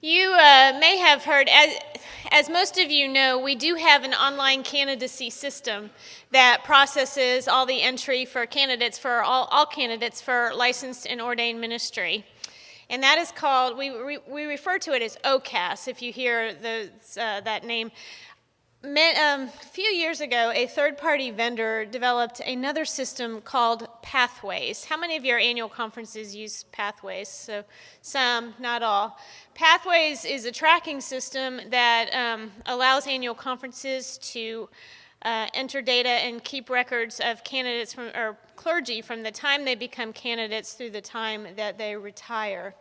You may have heard, as most of you know, we do have an online candidacy system that processes all the entry for candidates, for all candidates for licensed and ordained ministry. And that is called, we refer to it as OCAS, if you hear that name. A few years ago, a third-party vendor developed another system called Pathways. How many of your annual conferences use Pathways? So some, not all. Pathways is a tracking system that allows annual conferences to enter data and keep records of candidates or clergy from the time they become candidates through the time that they retire.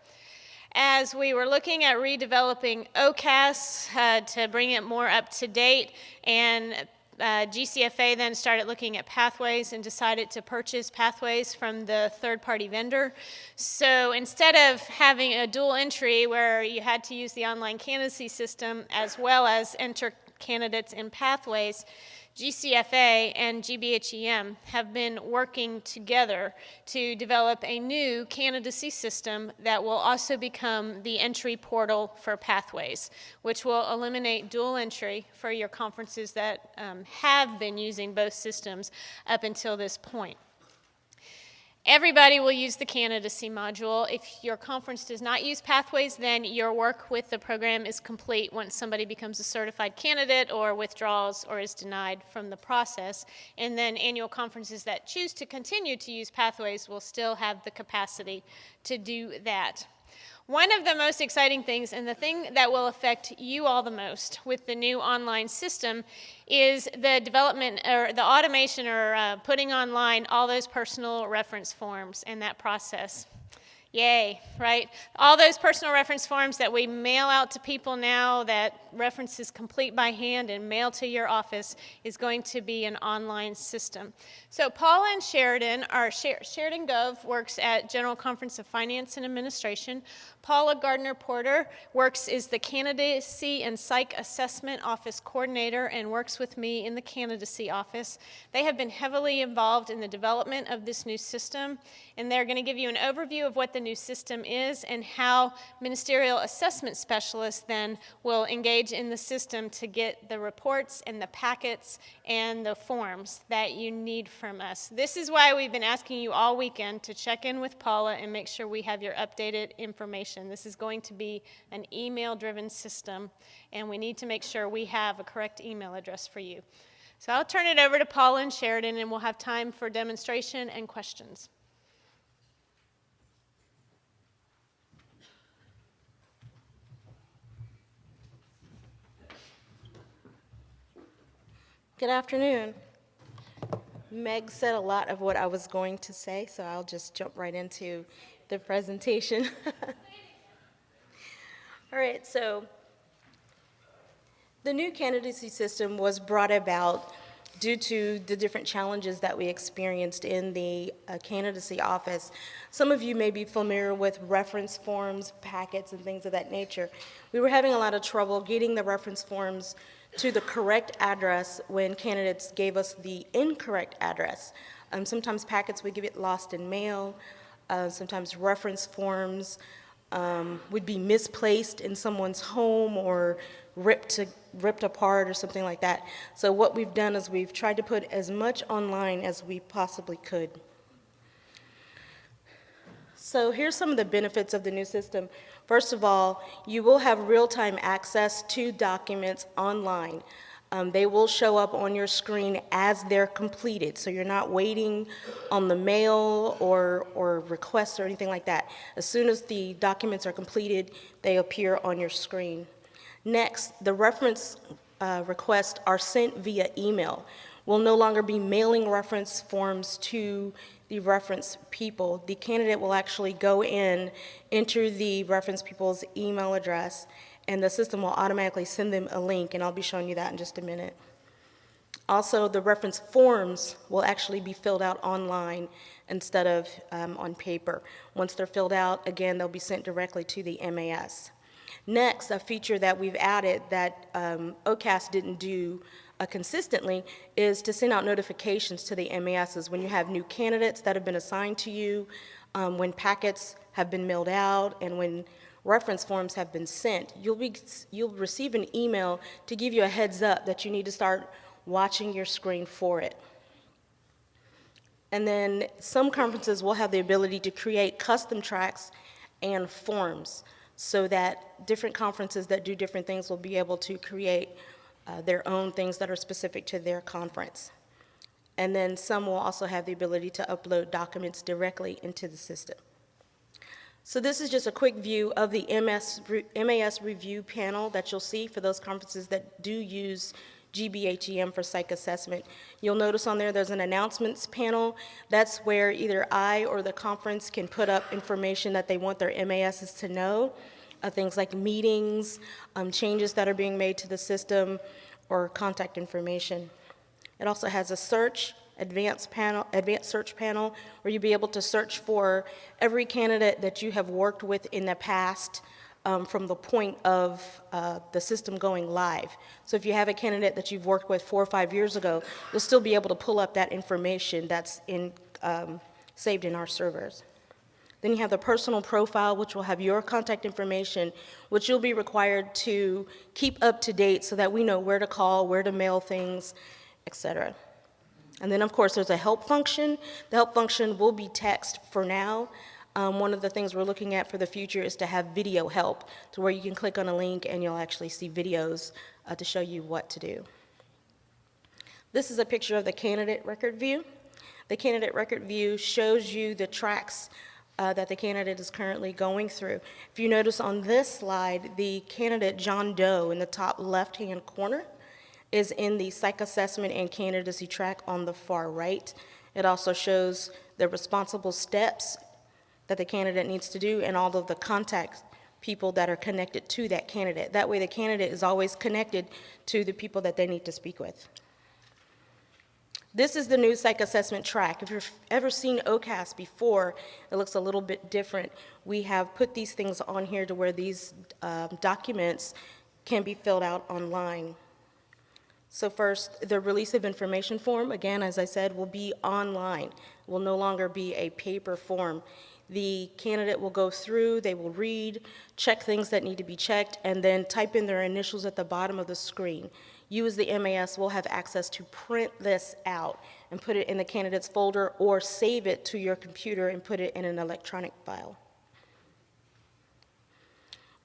As we were looking at redeveloping OCAS to bring it more up to date, and GCFA then started looking at Pathways and decided to purchase Pathways from the third-party vendor. So instead of having a dual entry where you had to use the online candidacy system as well as enter candidates in Pathways, GCFA and GBHEM have been working together to develop a new candidacy system that will also become the entry portal for Pathways, which will eliminate dual entry for your conferences that have been using both systems up until this point. Everybody will use the candidacy module. If your conference does not use Pathways, then your work with the program is complete once somebody becomes a certified candidate or withdraws or is denied from the process. And then annual conferences that choose to continue to use Pathways will still have the capacity to do that. One of the most exciting things, and the thing that will affect you all the most with the new online system, is the development or the automation or putting online all those personal reference forms and that process. Yay, right? All those personal reference forms that we mail out to people now, that references complete by hand and mail to your office, is going to be an online system. So Paula and Sheridan, Sheridan Gove works at General Conference of Finance and Administration. Paula Gardner-Porter is the Candidacy and Psych Assessment Office Coordinator and works with me in the Candidacy Office. They have been heavily involved in the development of this new system, and they're going to give you an overview of what the new system is and how ministerial assessment specialists then will engage in the system to get the reports and the packets and the forms that you need from us. This is why we've been asking you all weekend to check in with Paula and make sure we have your updated information. This is going to be an email-driven system, and we need to make sure we have a correct email address for you. So I'll turn it over to Paula and Sheridan, and we'll have time for demonstration and questions. Good afternoon. Meg said a lot of what I was going to say, so I'll just jump right into the presentation. All right, so the new candidacy system was brought about due to the different challenges that we experienced in the candidacy office. Some of you may be familiar with reference forms, packets, and things of that nature. We were having a lot of trouble getting the reference forms to the correct address when candidates gave us the incorrect address. Sometimes packets would get lost in mail. Sometimes reference forms would be misplaced in someone's home or ripped apart or something like that. So what we've done is we've tried to put as much online as we possibly could. So here's some of the benefits of the new system. First of all, you will have real-time access to documents online. They will show up on your screen as they're completed, so you're not waiting on the mail or requests or anything like that. As soon as the documents are completed, they appear on your screen. Next, the reference requests are sent via email. We'll no longer be mailing reference forms to the reference people. The candidate will actually go in, enter the reference people's email address, and the system will automatically send them a link, and I'll be showing you that in just a minute. Also, the reference forms will actually be filled out online instead of on paper. Once they're filled out, again, they'll be sent directly to the MAS. Next, a feature that we've added that OCAS didn't do consistently is to send out notifications to the MASs when you have new candidates that have been assigned to you, when packets have been mailed out, and when reference forms have been sent, you'll receive an email to give you a heads up that you need to start watching your screen for it. And then some conferences will have the ability to create custom tracks and forms so that different conferences that do different things will be able to create their own things that are specific to their conference. And then some will also have the ability to upload documents directly into the system. So this is just a quick view of the MAS review panel that you'll see for those conferences that do use GBHEM for psych assessment. You'll notice on there's an announcements panel. That's where either I or the conference can put up information that they want their MASs to know, things like meetings, changes that are being made to the system, or contact information. It also has a advanced search panel, where you'll be able to search for every candidate that you have worked with in the past, from the point of the system going live. So if you have a candidate that you've worked with 4 or 5 years ago, you'll still be able to pull up that information that's saved in our servers. Then you have the personal profile, which will have your contact information, which you'll be required to keep up to date so that we know where to call, where to mail things, etc. And then, of course, there's a help function. The help function will be text for now. One of the things we're looking at for the future is to have video help, to where you can click on a link and you'll actually see videos to show you what to do. This is a picture of the candidate record view. The candidate record view shows you the tracks that the candidate is currently going through. If you notice on this slide, the candidate John Doe in the top left-hand corner is in the psych assessment and candidacy track on the far right. It also shows the responsible steps that the candidate needs to do and all of the contact people that are connected to that candidate. That way the candidate is always connected to the people that they need to speak with. This is the new psych assessment track. If you've ever seen OCAS before, it looks a little bit different. We have put these things on here to where these documents can be filled out online. So first, the release of information form, again, as I said, will be online. It will no longer be a paper form. The candidate will go through, they will read, check things that need to be checked, and then type in their initials at the bottom of the screen. You as the MAS will have access to print this out and put it in the candidate's folder or save it to your computer and put it in an electronic file.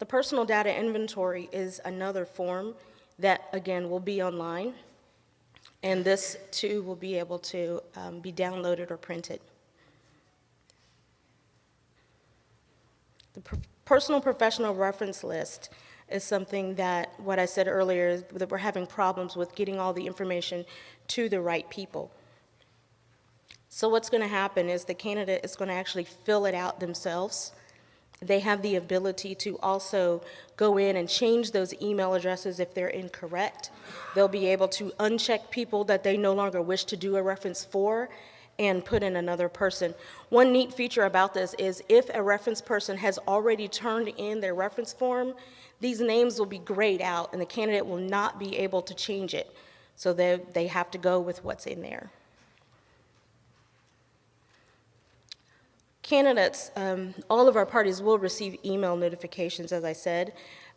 The personal data inventory is another form that, again, will be online, and this too will be able to be downloaded or printed. The personal professional reference list is something that, what I said earlier, is that we're having problems with getting all the information to the right people. So what's going to happen is the candidate is going to actually fill it out themselves. They have the ability to also go in and change those email addresses if they're incorrect. They'll be able to uncheck people that they no longer wish to do a reference for and put in another person. One neat feature about this is if a reference person has already turned in their reference form, these names will be grayed out and the candidate will not be able to change it. So they have to go with what's in there. Candidates, all of our parties will receive email notifications, as I said,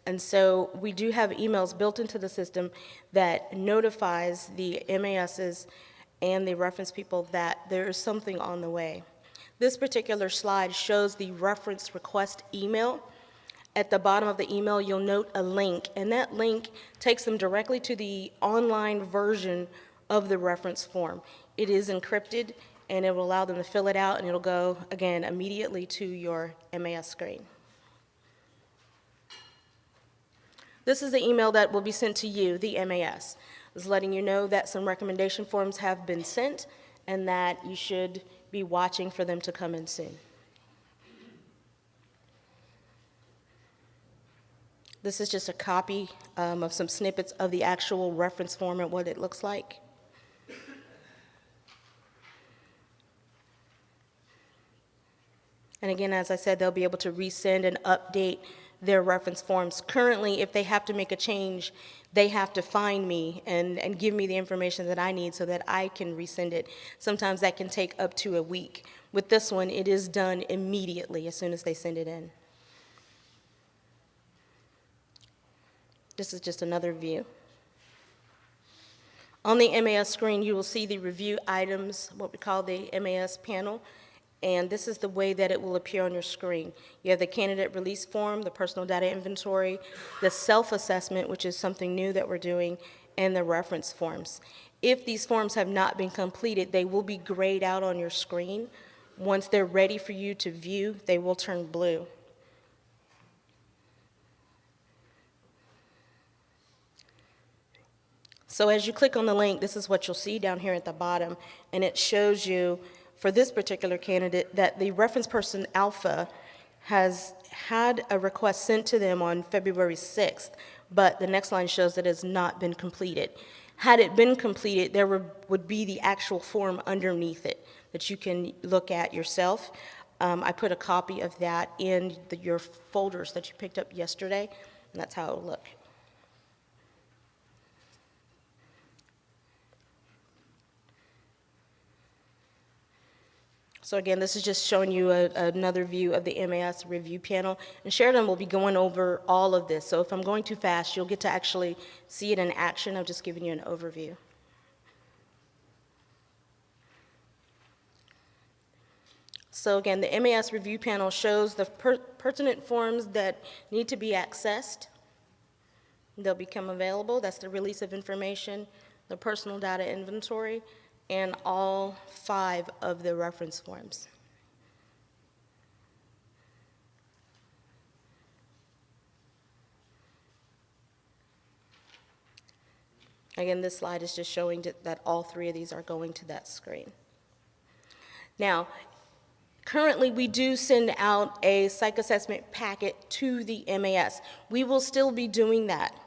and so we do have emails built into the system that notifies the MASs and the reference people that there is something on the way. This particular slide shows the reference request email. At the bottom of the email, you'll note a link, and that link takes them directly to the online version of the reference form. It is encrypted, and it will allow them to fill it out, and it'll go, again, immediately to your MAS screen. This is the email that will be sent to you, the MAS. It's letting you know that some recommendation forms have been sent and that you should be watching for them to come in soon. This is just a copy of some snippets of the actual reference form and what it looks like. And again, as I said, they'll be able to resend and update their reference forms. Currently, if they have to make a change, they have to find me and give me the information that I need so that I can resend it. Sometimes that can take up to a week. With this one, it is done immediately as soon as they send it in. This is just another view. On the MAS screen, you will see the review items, what we call the MAS panel, and this is the way that it will appear on your screen. You have the candidate release form, the personal data inventory, the self-assessment, which is something new that we're doing, and the reference forms. If these forms have not been completed, they will be grayed out on your screen. Once they're ready for you to view, they will turn blue. So as you click on the link, this is what you'll see down here at the bottom, and it shows you, for this particular candidate, that the reference person alpha has had a request sent to them on February 6th, but the next line shows that it has not been completed. Had it been completed, there would be the actual form underneath it that you can look at yourself. I put a copy of that in your folders that you picked up yesterday, and that's how it will look. So again, this is just showing you another view of the MAS review panel. And Sheridan will be going over all of this. So if I'm going too fast, you'll get to actually see it in action. I'm just giving you an overview. So again, the MAS review panel shows the pertinent forms that need to be accessed. They'll become available. That's the release of information, the personal data inventory, and all 5 of the reference forms. Again, this slide is just showing that all 3 of these are going to that screen. Now, currently we do send out a psych assessment packet to the MAS. We will still be doing that.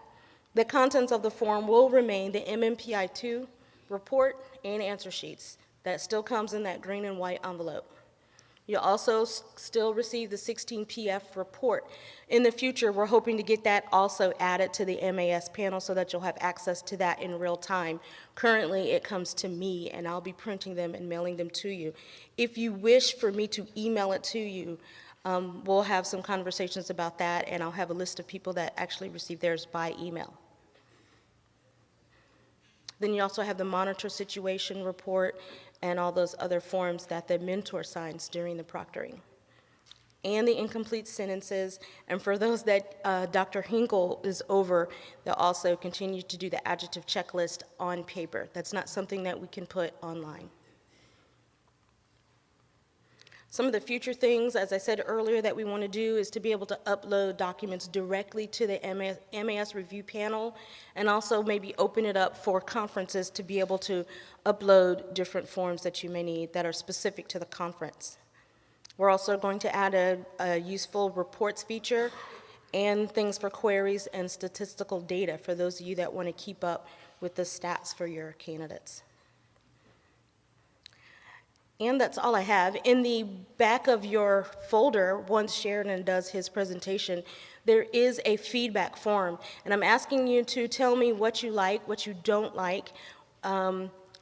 The contents of the form will remain the MMPI-2 report and answer sheets. That still comes in that green and white envelope. You'll also still receive the 16PF report. In the future, we're hoping to get that also added to the MAS panel so that you'll have access to that in real time. Currently, it comes to me, and I'll be printing them and mailing them to you. If you wish for me to email it to you, we'll have some conversations about that, and I'll have a list of people that actually receive theirs by email. Then you also have the monitor situation report and all those other forms that the mentor signs during the proctoring. And the incomplete sentences, and for those that Dr. Hinkle is over, they'll also continue to do the adjective checklist on paper. That's not something that we can put online. Some of the future things, as I said earlier, that we want to do is to be able to upload documents directly to the MAS review panel, and also maybe open it up for conferences to be able to upload different forms that you may need that are specific to the conference. We're also going to add a useful reports feature and things for queries and statistical data for those of you that want to keep up with the stats for your candidates. And that's all I have. In the back of your folder, once Sheridan does his presentation, there is a feedback form. And I'm asking you to tell me what you like, what you don't like.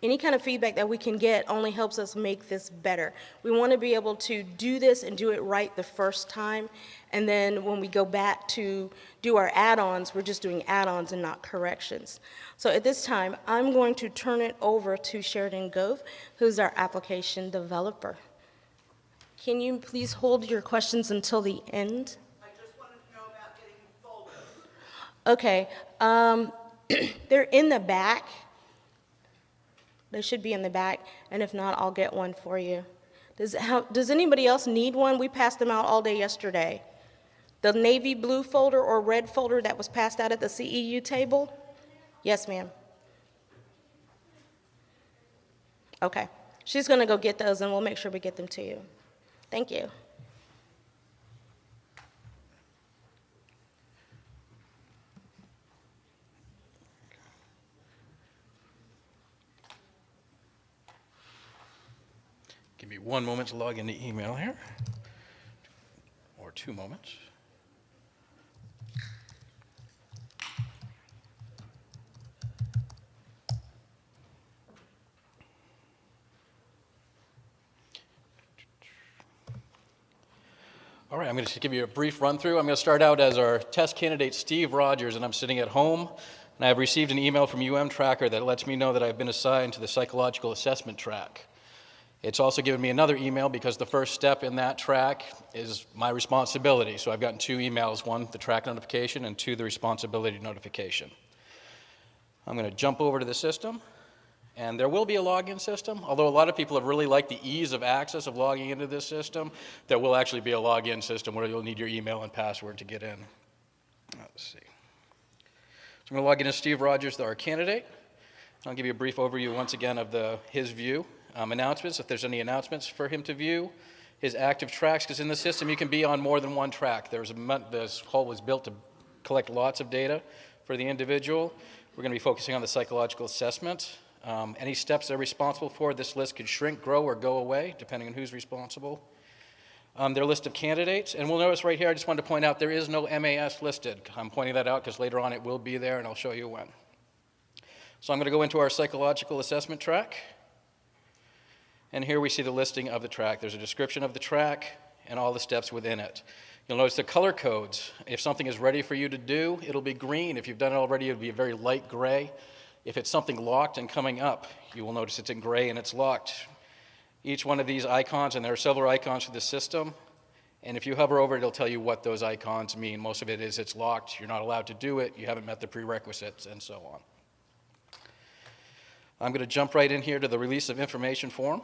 Any kind of feedback that we can get only helps us make this better. We want to be able to do this and do it right the first time. And then when we go back to do our add-ons, we're just doing add-ons and not corrections. So at this time, I'm going to turn it over to Sheridan Gove, who's our application developer. Can you please hold your questions until the end? I just wanted to know about getting folders. Okay, they're in the back. They should be in the back, and if not, I'll get one for you. Does anybody else need one? We passed them out all day yesterday. The navy blue folder or red folder that was passed out at the CEU table? Yes, ma'am. Okay. She's going to go get those, and we'll make sure we get them to you. Thank you. Give me 1 moment to log into email here, or 2 moments. All right, I'm going to give you a brief run through. I'm going to start out as our test candidate, Steve Rogers, and I'm sitting at home, and I have received an email from Tracker that lets me know that I've been assigned to the psychological assessment track. It's also given me another email because the first step in that track is my responsibility. So I've gotten 2 emails, one, the track notification, and 2, the responsibility notification. I'm going to jump over to the system, and there will be a login system. Although a lot of people have really liked the ease of access of logging into this system, there will actually be a login system where you'll need your email and password to get in. Let's see. So I'm going to log in as Steve Rogers, our candidate. I'll give you a brief overview once again of his view. Announcements, if there's any announcements for him to view. His active tracks, because in the system you can be on more than one track. This whole was built to collect lots of data for the individual. We're going to be focusing on the psychological assessment. Any steps they're responsible for, this list could shrink, grow, or go away, depending on who's responsible. Their list of candidates, and we'll notice right here, I just wanted to point out there is no MAS listed. I'm pointing that out because later on it will be there, and I'll show you when. So I'm going to go into our psychological assessment track. And here we see the listing of the track. There's a description of the track and all the steps within it. You'll notice the color codes. If something is ready for you to do, it'll be green. If you've done it already, it'll be a very light gray. If it's something locked and coming up, you will notice it's in gray and it's locked. Each one of these icons, and there are several icons for the system, and if you hover over it, it'll tell you what those icons mean. Most of it is it's locked, you're not allowed to do it, you haven't met the prerequisites, and so on. I'm going to jump right in here to the release of information form.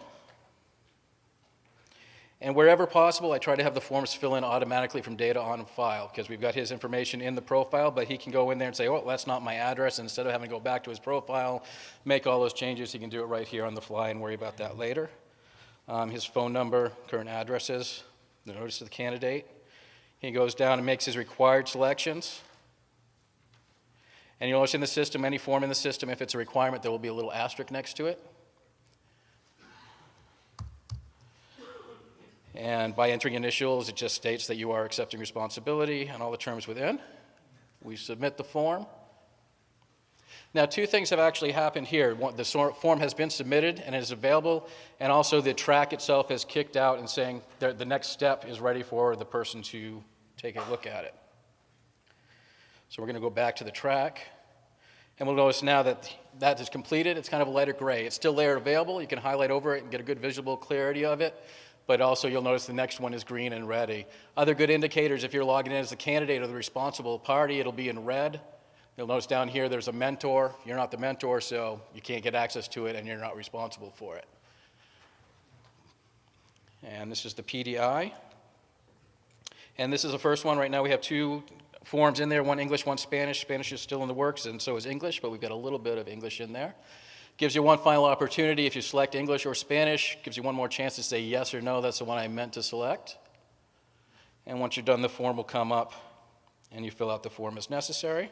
And wherever possible, I try to have the forms fill in automatically from data on file, because we've got his information in the profile, but he can go in there and say, oh, that's not my address. And instead of having to go back to his profile, make all those changes, he can do it right here on the fly and worry about that later. His phone number, current addresses, the notice of the candidate. He goes down and makes his required selections. And you'll notice in the system, any form in the system, if it's a requirement, there will be a little asterisk next to it. And by entering initials, it just states that you are accepting responsibility and all the terms within. We submit the form. Now, 2 things have actually happened here. One, the form has been submitted and is available, and also the track itself has kicked out and saying the next step is ready for the person to take a look at it. So we're going to go back to the track, and we'll notice now that that is completed. It's kind of a lighter gray. It's still there available. You can highlight over it and get a good visual clarity of it. But also you'll notice the next one is green and ready. Other good indicators, if you're logging in as the candidate or the responsible party, it'll be in red. You'll notice down here there's a mentor. You're not the mentor, so you can't get access to it and you're not responsible for it. And this is the PDI. And this is the first one. Right now we have 2 forms in there, one English, one Spanish. Spanish is still in the works, and so is English, but we've got a little bit of English in there. Gives you one final opportunity. If you select English or Spanish, gives you one more chance to say yes or no, that's the one I meant to select. And once you're done, the form will come up and you fill out the form as necessary.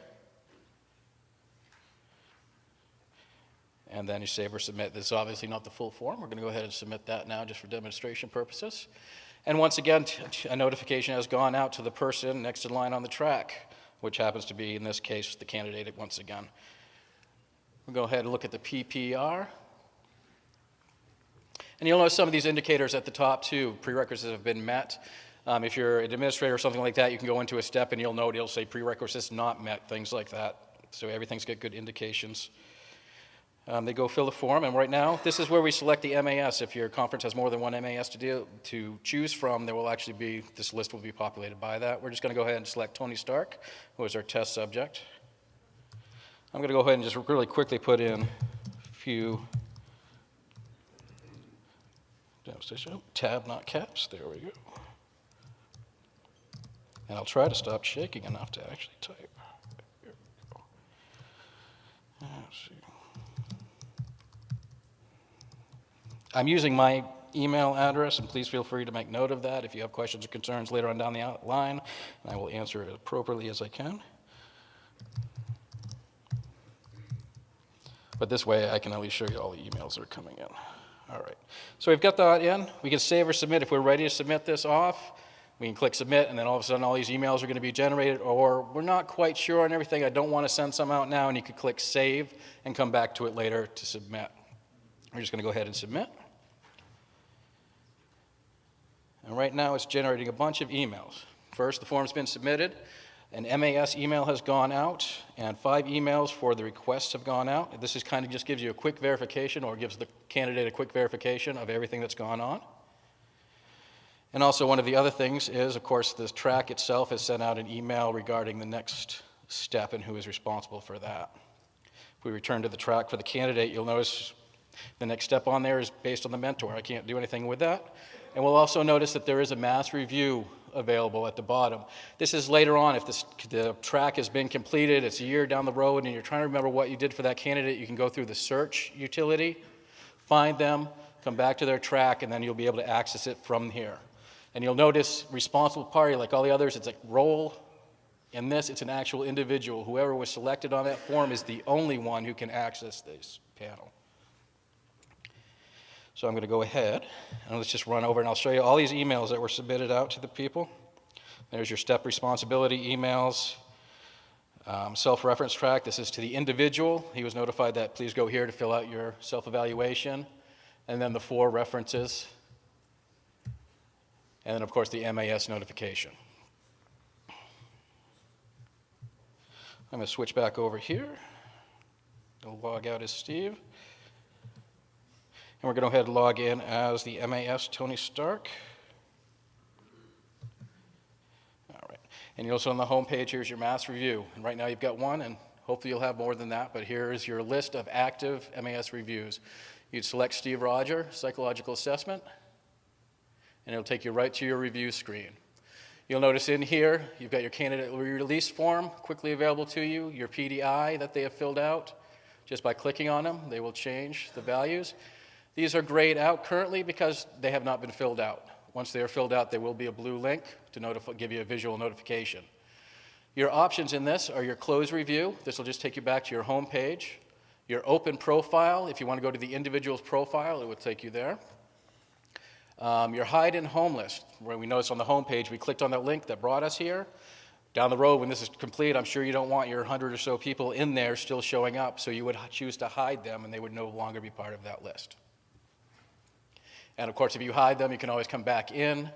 And then you save or submit. This is obviously not the full form. We're going to go ahead and submit that now just for demonstration purposes. And once again, a notification has gone out to the person next in line on the track, which happens to be, in this case, the candidate once again. We'll go ahead and look at the PPR. And you'll notice some of these indicators at the top too. Prerequisites have been met. If you're an administrator or something like that, you can go into a step and you'll note it'll say prerequisites not met, things like that. So everything's got good indications. They go fill the form, and right now, this is where we select the MAS. If your conference has more than one MAS to choose from, there will actually be, this list will be populated by that. We're just going to go ahead and select Tony Stark, who is our test subject. I'm going to go ahead and just really quickly put in a few, tab, not caps, there we go. And I'll try to stop shaking enough to actually type. Here we go. Let's see. I'm using my email address, and please feel free to make note of that if you have questions or concerns later on down the line, and I will answer it appropriately as I can. But this way, I can at least show you all the emails that are coming in. All right. So we've got that in. We can save or submit. If we're ready to submit this off, we can click submit, and then all of a sudden, all these emails are going to be generated, or we're not quite sure on everything. I don't want to send some out now, and you could click save and come back to it later to submit. We're just going to go ahead and submit. And right now it's generating a bunch of emails. First, the form's been submitted, an MAS email has gone out, and 5 emails for the requests have gone out. This is kind of just gives you a quick verification, or gives the candidate a quick verification of everything that's gone on. And also one of the other things is, of course, this track itself has sent out an email regarding the next step and who is responsible for that. If we return to the track for the candidate, you'll notice the next step on there is based on the mentor. I can't do anything with that. And we'll also notice that there is a mass review available at the bottom. This is later on, if the track has been completed, it's a year down the road, and you're trying to remember what you did for that candidate, you can go through the search utility, find them, come back to their track, and then you'll be able to access it from here. And you'll notice responsible party, like all the others, it's like role. In this, it's an actual individual. Whoever was selected on that form is the only one who can access this panel. So I'm going to go ahead, and let's just run over, and I'll show you all these emails that were submitted out to the people. There's your step responsibility emails, self-reference track. This is to the individual. He was notified that please go here to fill out your self-evaluation, and then the 4 references, and then, of course, the MAS notification. I'm going to switch back over here. I'll log out as Steve. And we're going to go ahead and log in as the MAS Tony Stark. All right. And you'll also on the home page, here's your mass review. And right now you've got 1, and hopefully you'll have more than that, but here is your list of active MAS reviews. You'd select Steve Roger, psychological assessment, and it'll take you right to your review screen. You'll notice in here, you've got your candidate release form quickly available to you, your PDI that they have filled out. Just by clicking on them, they will change the values. These are grayed out currently because they have not been filled out. Once they are filled out, there will be a blue link to give you a visual notification. Your options in this are your close review. This will just take you back to your home page. Your open profile, if you want to go to the individual's profile, it will take you there. Your hide and home list, where we notice on the home page, we clicked on that link that brought us here. Down the road, when this is complete, I'm sure you don't want your 100 or so people in there still showing up, so you would choose to hide them, and they would no longer be part of that list. And of course, if you hide them, you can always come back in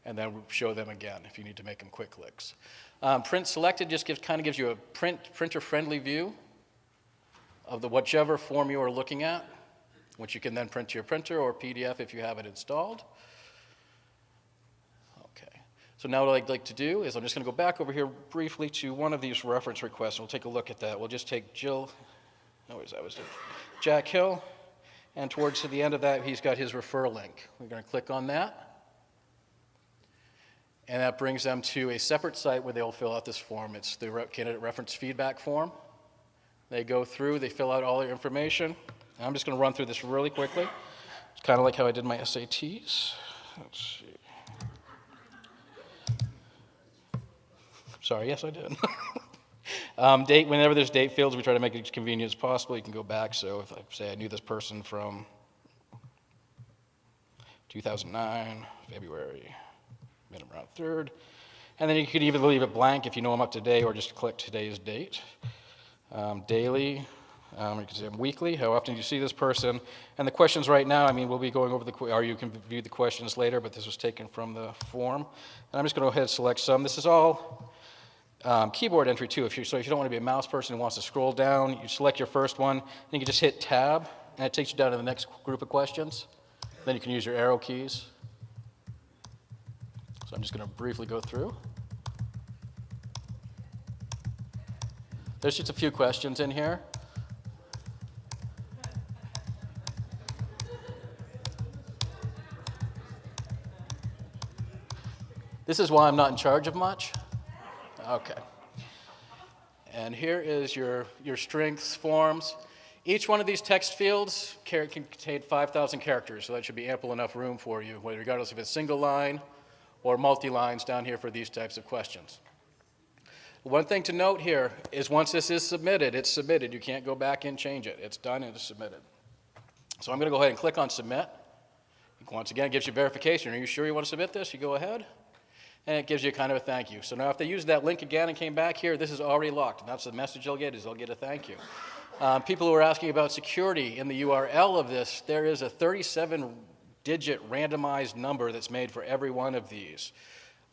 and then show them again if you need to make them quick clicks. Print selected just kind of gives you a printer-friendly view of whichever form you are looking at, which you can then print to your printer or PDF if you have it installed. Okay, so now what I'd like to do is I'm just going to go back over here briefly to one of these reference requests, and we'll take a look at that. We'll just take Jack Hill. And towards the end of that, he's got his refer link. We're going to click on that. And that brings them to a separate site where they'll fill out this form. It's the candidate reference feedback form. They go through, they fill out all their information. And I'm just going to run through this really quickly. It's kind of like how I did my SATs. Let's see. Sorry, yes, I did. Whenever there's date fields, we try to make it as convenient as possible. You can go back. So if I say I knew this person from 2009, February, met him around 3rd. And then you could either leave it blank if you know them up to date, or just click today's date. Daily, you can say weekly, how often do you see this person? And the questions right now, I mean, we'll be going over or you can view the questions later, but this was taken from the form. And I'm just going to go ahead and select some. This is all keyboard entry too. So if you don't want to be a mouse person who wants to scroll down, you select your first one, and you can just hit tab, and it takes you down to the next group of questions. Then you can use your arrow keys. So I'm just going to briefly go through. There's just a few questions in here. This is why I'm not in charge of much. Okay. And here is your strengths forms. Each one of these text fields can contain 5,000 characters, so that should be ample enough room for you, regardless if it's single line or multi-lines down here for these types of questions. One thing to note here is once this is submitted, it's submitted. You can't go back and change it. It's done and it's submitted. So I'm going to go ahead and click on Submit. Once again, it gives you verification. Are you sure you want to submit this? You go ahead. And it gives you kind of a thank you. So now if they use that link again and came back here, this is already locked. And that's the message they'll get, is they'll get a thank you. People who are asking about security in the URL of this, there is a 37 digit randomized number that's made for every one of these.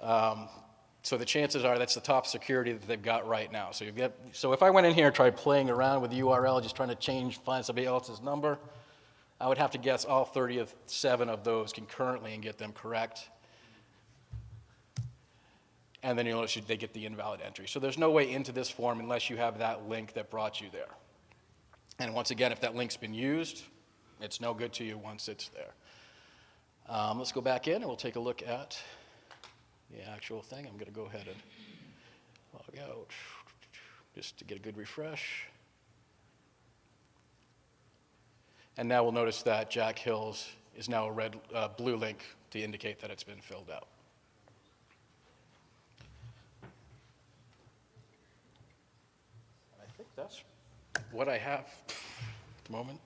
So the chances are that's the top security that they've got right now. So if I went in here and tried playing around with the URL, just trying to find somebody else's number, I would have to guess all 37 of those concurrently and get them correct. And then you'll notice they get the invalid entry. So there's no way into this form unless you have that link that brought you there. And once again, if that link's been used, it's no good to you once it's there. Let's go back in and we'll take a look at the actual thing. I'm going to go ahead and log out just to get a good refresh. And now we'll notice that Jack Hill's is now a blue link to indicate that it's been filled out. I think that's what I have at the moment.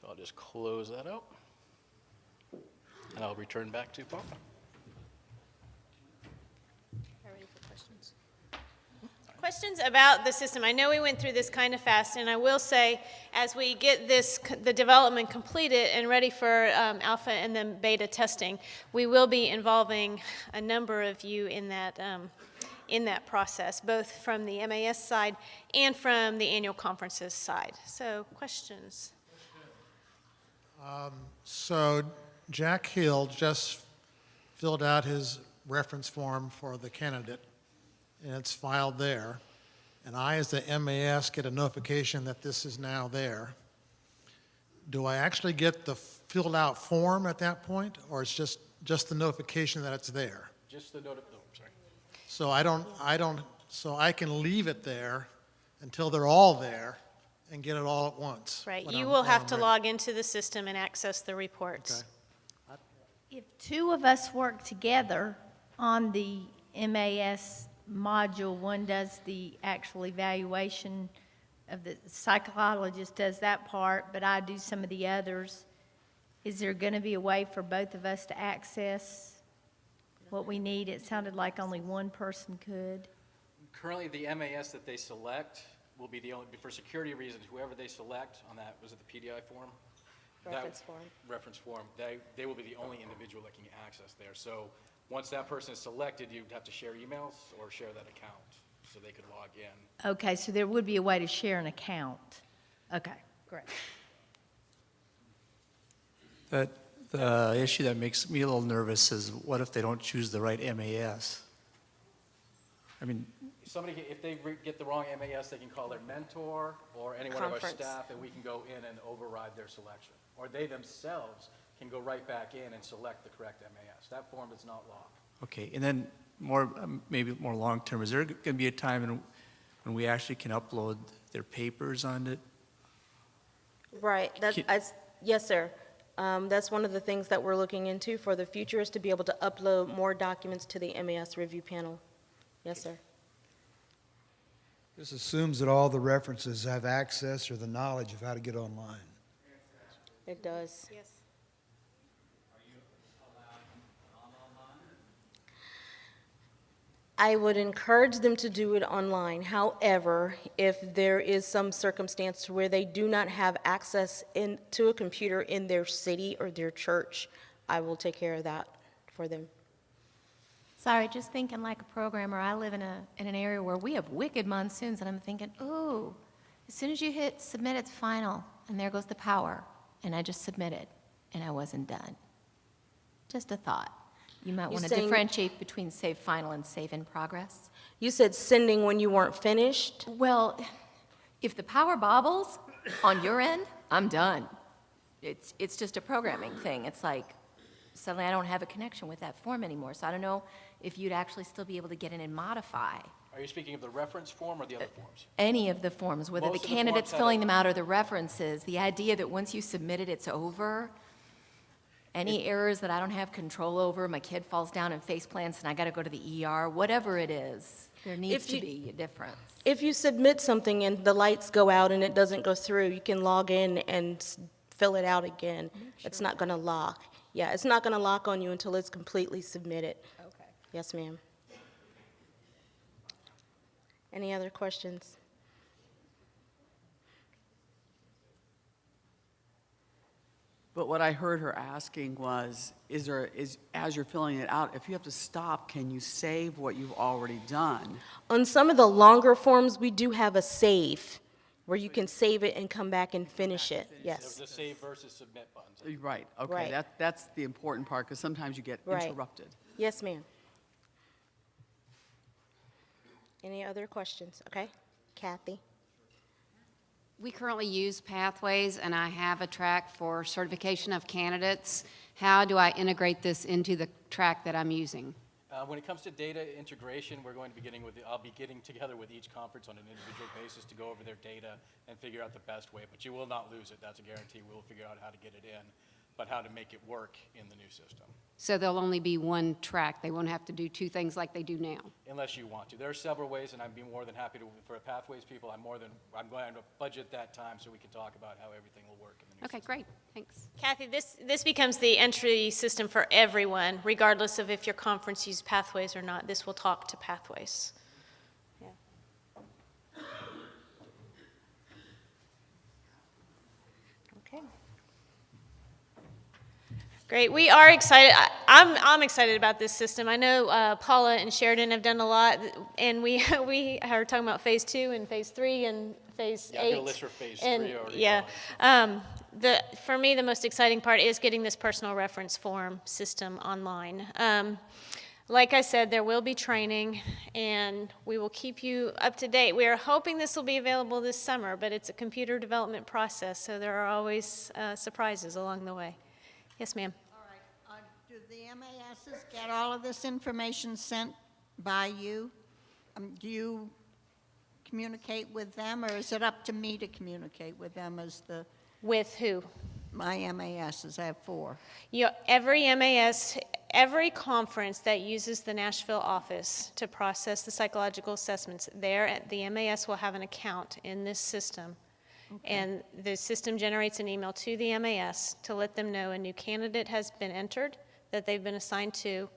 So I'll just close that out, and I'll return back to Paul. Ready for questions? Questions about the system? I know we went through this kind of fast, and I will say, as we get the development completed and ready for alpha and then beta testing, we will be involving a number of you in that process, both from the MAS side and from the annual conferences side. So, questions? So Jack Hill just filled out his reference form for the candidate, and it's filed there. And I, as the MAS, get a notification that this is now there. Do I actually get the filled out form at that point, or it's just the notification that it's there? Just the note. Oh, sorry. So so I can leave it there until they're all there and get it all at once. Right. when You I'm- will when have I'm to ready. log into the system and access the reports. Okay. If two of us work together on the MAS module, one does the actual evaluation of the psychologist does that part, but I do some of the others. Is there going to be a way for both of us to access what we need? It sounded like only one person could. Currently, the MAS that they select will be the only, for security reasons, whoever they select on that, was it the PDI form? Reference form. Reference form, they will be the only individual that can access there. So once that person is selected, you'd have to share emails or share that account so they could log in. Okay, so there would be a way to share an account. Okay, great. The issue that makes me a little nervous is what if they don't choose the right MAS? I mean, If they get the wrong MAS, they can call their mentor or any one of our Conference. staff, and we can go in and override their selection. Or they themselves can go right back in and select the correct MAS. That form is not locked. okay, and then maybe more long-term, is there going to be a time when we actually can upload their papers on it? Right, yes, sir. That's one of the things that we're looking into for the future is to be able to upload more documents to the MAS review panel. Yes, sir. This assumes that all the references have access or the knowledge of how to get online. It does. Yes. I would encourage them to do it online. However, if there is some circumstance where they do not have access to a computer in their city or their church, I will take care of that for them. Sorry, just thinking like a programmer, I live in an area where we have wicked monsoons, and I'm thinking, ooh, as soon as you hit submit, it's final, and there goes the power, and I just submitted, and I wasn't done. Just a thought. You might want to saying- differentiate between save final and save in progress. You said sending when you weren't finished? Well, if the power bobbles on your end, I'm done. It's just a programming thing. It's like, suddenly I don't have a connection with that form anymore, so I don't know if you'd actually still be able to get in and modify Are you speaking of the reference form or the other forms? any of the forms, whether the Most of the candidate's forms have filling it. them out or the references. The idea that once you submit it, it's over. Any errors that I don't have control over, my kid falls down and face plants and I got to go to the ER, whatever it is, there needs If to you- be a difference. If you submit something and the lights go out and it doesn't go through, you can log in and fill it out again. It's not going to lock. Yeah, it's not going to lock on you until it's completely submitted. Okay. Yes, ma'am. Any other questions? But what I heard her asking was, as you're filling it out, if you have to stop, can you save what you've already done? On some of the longer forms, we do have a save, where you can save it and come back and finish it, There's yes. a save versus submit buttons. Right, okay, Right. that's the important part, because sometimes you get Right. interrupted. Yes, ma'am. Any other questions? Okay, Kathy? We currently use Pathways, and I have a track for certification of candidates. How do I integrate this into the track that I'm using? When it comes to data integration, we're going to be I'll be getting together with each conference on an individual basis to go over their data and figure out the best way. But you will not lose it, that's a guarantee. We'll figure out how to get it in, but how to make it work in the new system. So there'll only be one track. They won't have to do two things like they do now. Unless you want to. There are several ways, and I'd be more than happy to, for Pathways people, I'm going to budget that time so we can talk about how everything will work in the new Okay, system. great, thanks. Kathy, this becomes the entry system for everyone, regardless of if your conference uses Pathways or not. This will talk to Pathways. Yeah. Okay. Great. We are excited. I'm excited about this system. I know Paula and Sheridan have done a lot, and we are talking about phase 2 and phase 3 and phase 8. Yeah, I've got a list for phase 3 already. Yeah. For me, the most exciting part is getting this personal reference form system online. Like I said, there will be training, and we will keep you up to date. We are hoping this will be available this summer, but it's a computer development process, so there are always surprises along the way. Yes, ma'am. All right. Do the MASs get all of this information sent by you? Do you communicate with them, or is it up to me to communicate with them as With who? my MASs? I have 4. Every MAS, every conference that uses the Nashville office to process the psychological assessments, the MAS will have an account in this system. And the system generates an email to the MAS to let them know a new candidate has been entered, that they've been assigned to,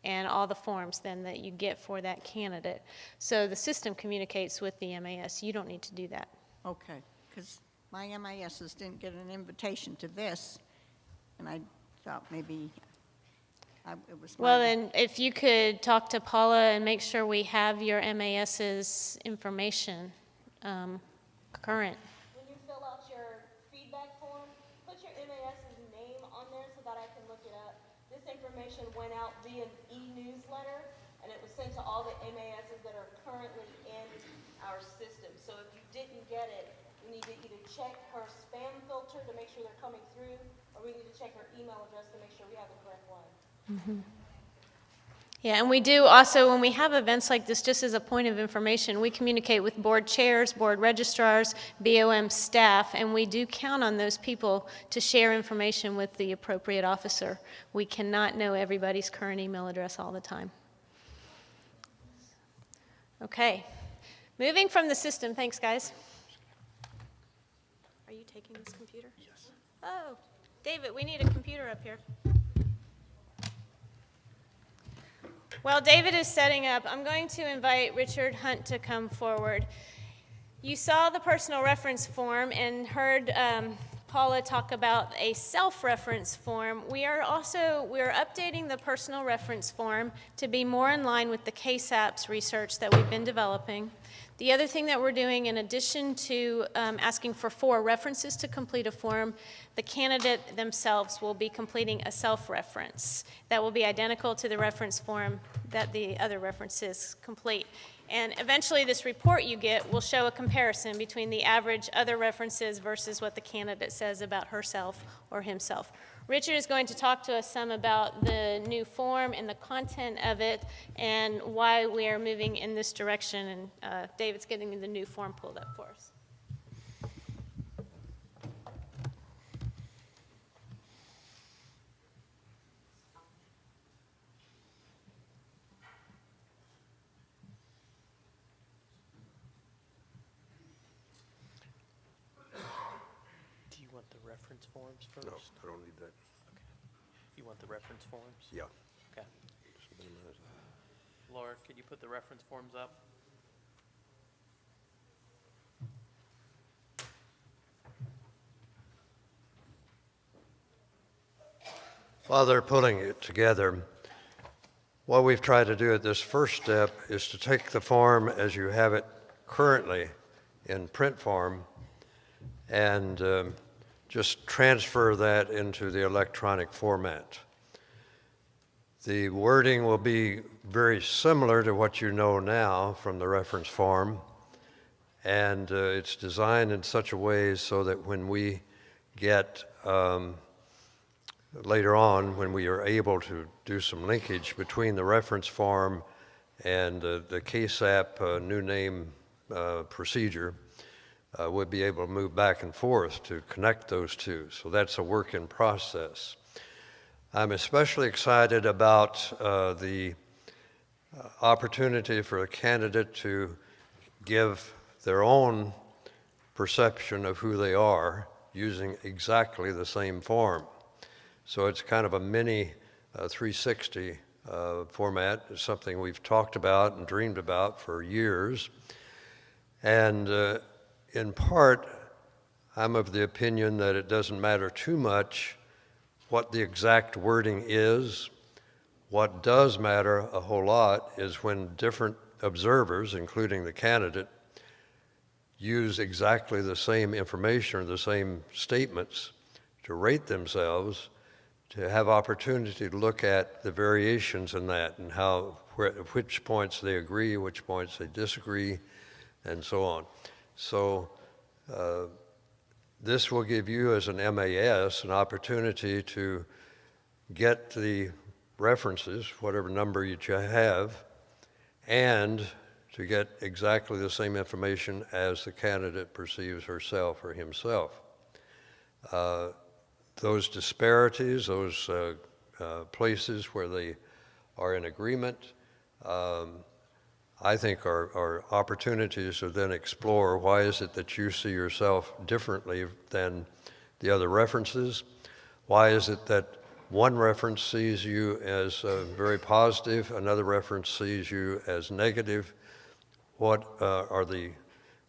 and all the forms then that you get for that candidate. So the system communicates with the MAS. You don't need to do that. Okay, because my MASs didn't get an invitation to this, and I thought maybe it was Well, mine. then, if you could talk to Paula and make sure we have your MAS's information current. When you fill out your feedback form, put your MAS's name on there so that I can look it up. This information went out via an e-newsletter, and it was sent to all the MASs that are currently in our system. So if you didn't get it, we need to either check her spam filter to make sure they're coming through, or we need to check her email address to make sure we have the correct one. Yeah, and we do also, when we have events like this, just as a point of information, we communicate with board chairs, board registrars, BOM staff, and we do count on those people to share information with the appropriate officer. We cannot know everybody's current email address all the time. Okay, moving from the system, thanks guys. Are you taking this computer? Yes. Oh, David, we need a computer up here. While David is setting up, I'm going to invite Richard Hunt to come forward. You saw the personal reference form and heard Paula talk about a self-reference form. We are updating the personal reference form to be more in line with the CASAPS research that we've been developing. The other thing that we're doing, in addition to asking for 4 references to complete a form, the candidate themselves will be completing a self-reference that will be identical to the reference form that the other references complete. And eventually this report you get will show a comparison between the average other references versus what the candidate says about herself or himself. Richard is going to talk to us some about the new form and the content of it and why we are moving in this direction. And David's getting the new form pulled up for us. Do you want the reference forms first? No, I don't need that. Okay. You want the reference forms? Yeah. Okay. Just minimize that. Laura, could you put the reference forms up? While they're pulling it together, what we've tried to do at this first step is to take the form as you have it currently in print form and just transfer that into the electronic format. The wording will be very similar to what you know now from the reference form, and it's designed in such a way so that when we get later on, when we are able to do some linkage between the reference form and the KSAP new name procedure, we'll be able to move back and forth to connect those two. So that's a work in process. I'm especially excited about the opportunity for a candidate to give their own perception of who they are using exactly the same form. So it's kind of a mini 360 format. It's something we've talked about and dreamed about for years. And in part, I'm of the opinion that it doesn't matter too much what the exact wording is. What does matter a whole lot is when different observers, including the candidate, use exactly the same information or the same statements to rate themselves, to have opportunity to look at the variations in that and which points they agree, which points they disagree, and so on. So this will give you as an MAS an opportunity to get the references, whatever number you have, and to get exactly the same information as the candidate perceives herself or himself. Those disparities, those places where they are in agreement, I think are opportunities to then explore why is it that you see yourself differently than the other references? Why is it that one reference sees you as very positive, another reference sees you as negative? What are the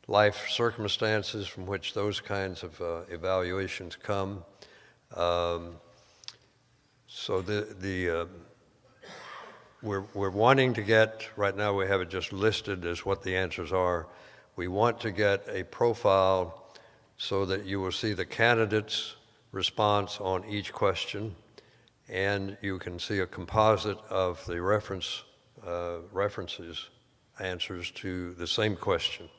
life circumstances from which those kinds of evaluations come? So we're wanting to get, right now we have it just listed as what the answers are. We want to get a profile so that you will see the candidate's response on each question, and you can see a composite of the references answers to the same question.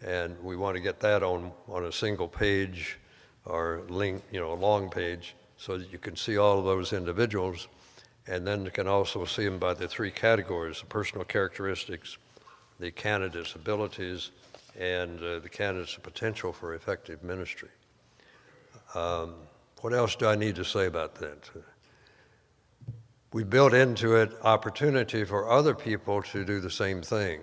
And we want to get that on a single page or link, a long page, so that you can see all of those individuals. And then you can also see them by the three categories: the personal characteristics, the candidate's abilities, and the candidate's potential for effective ministry. What else do I need to say about that? We built into it opportunity for other people to do the same thing.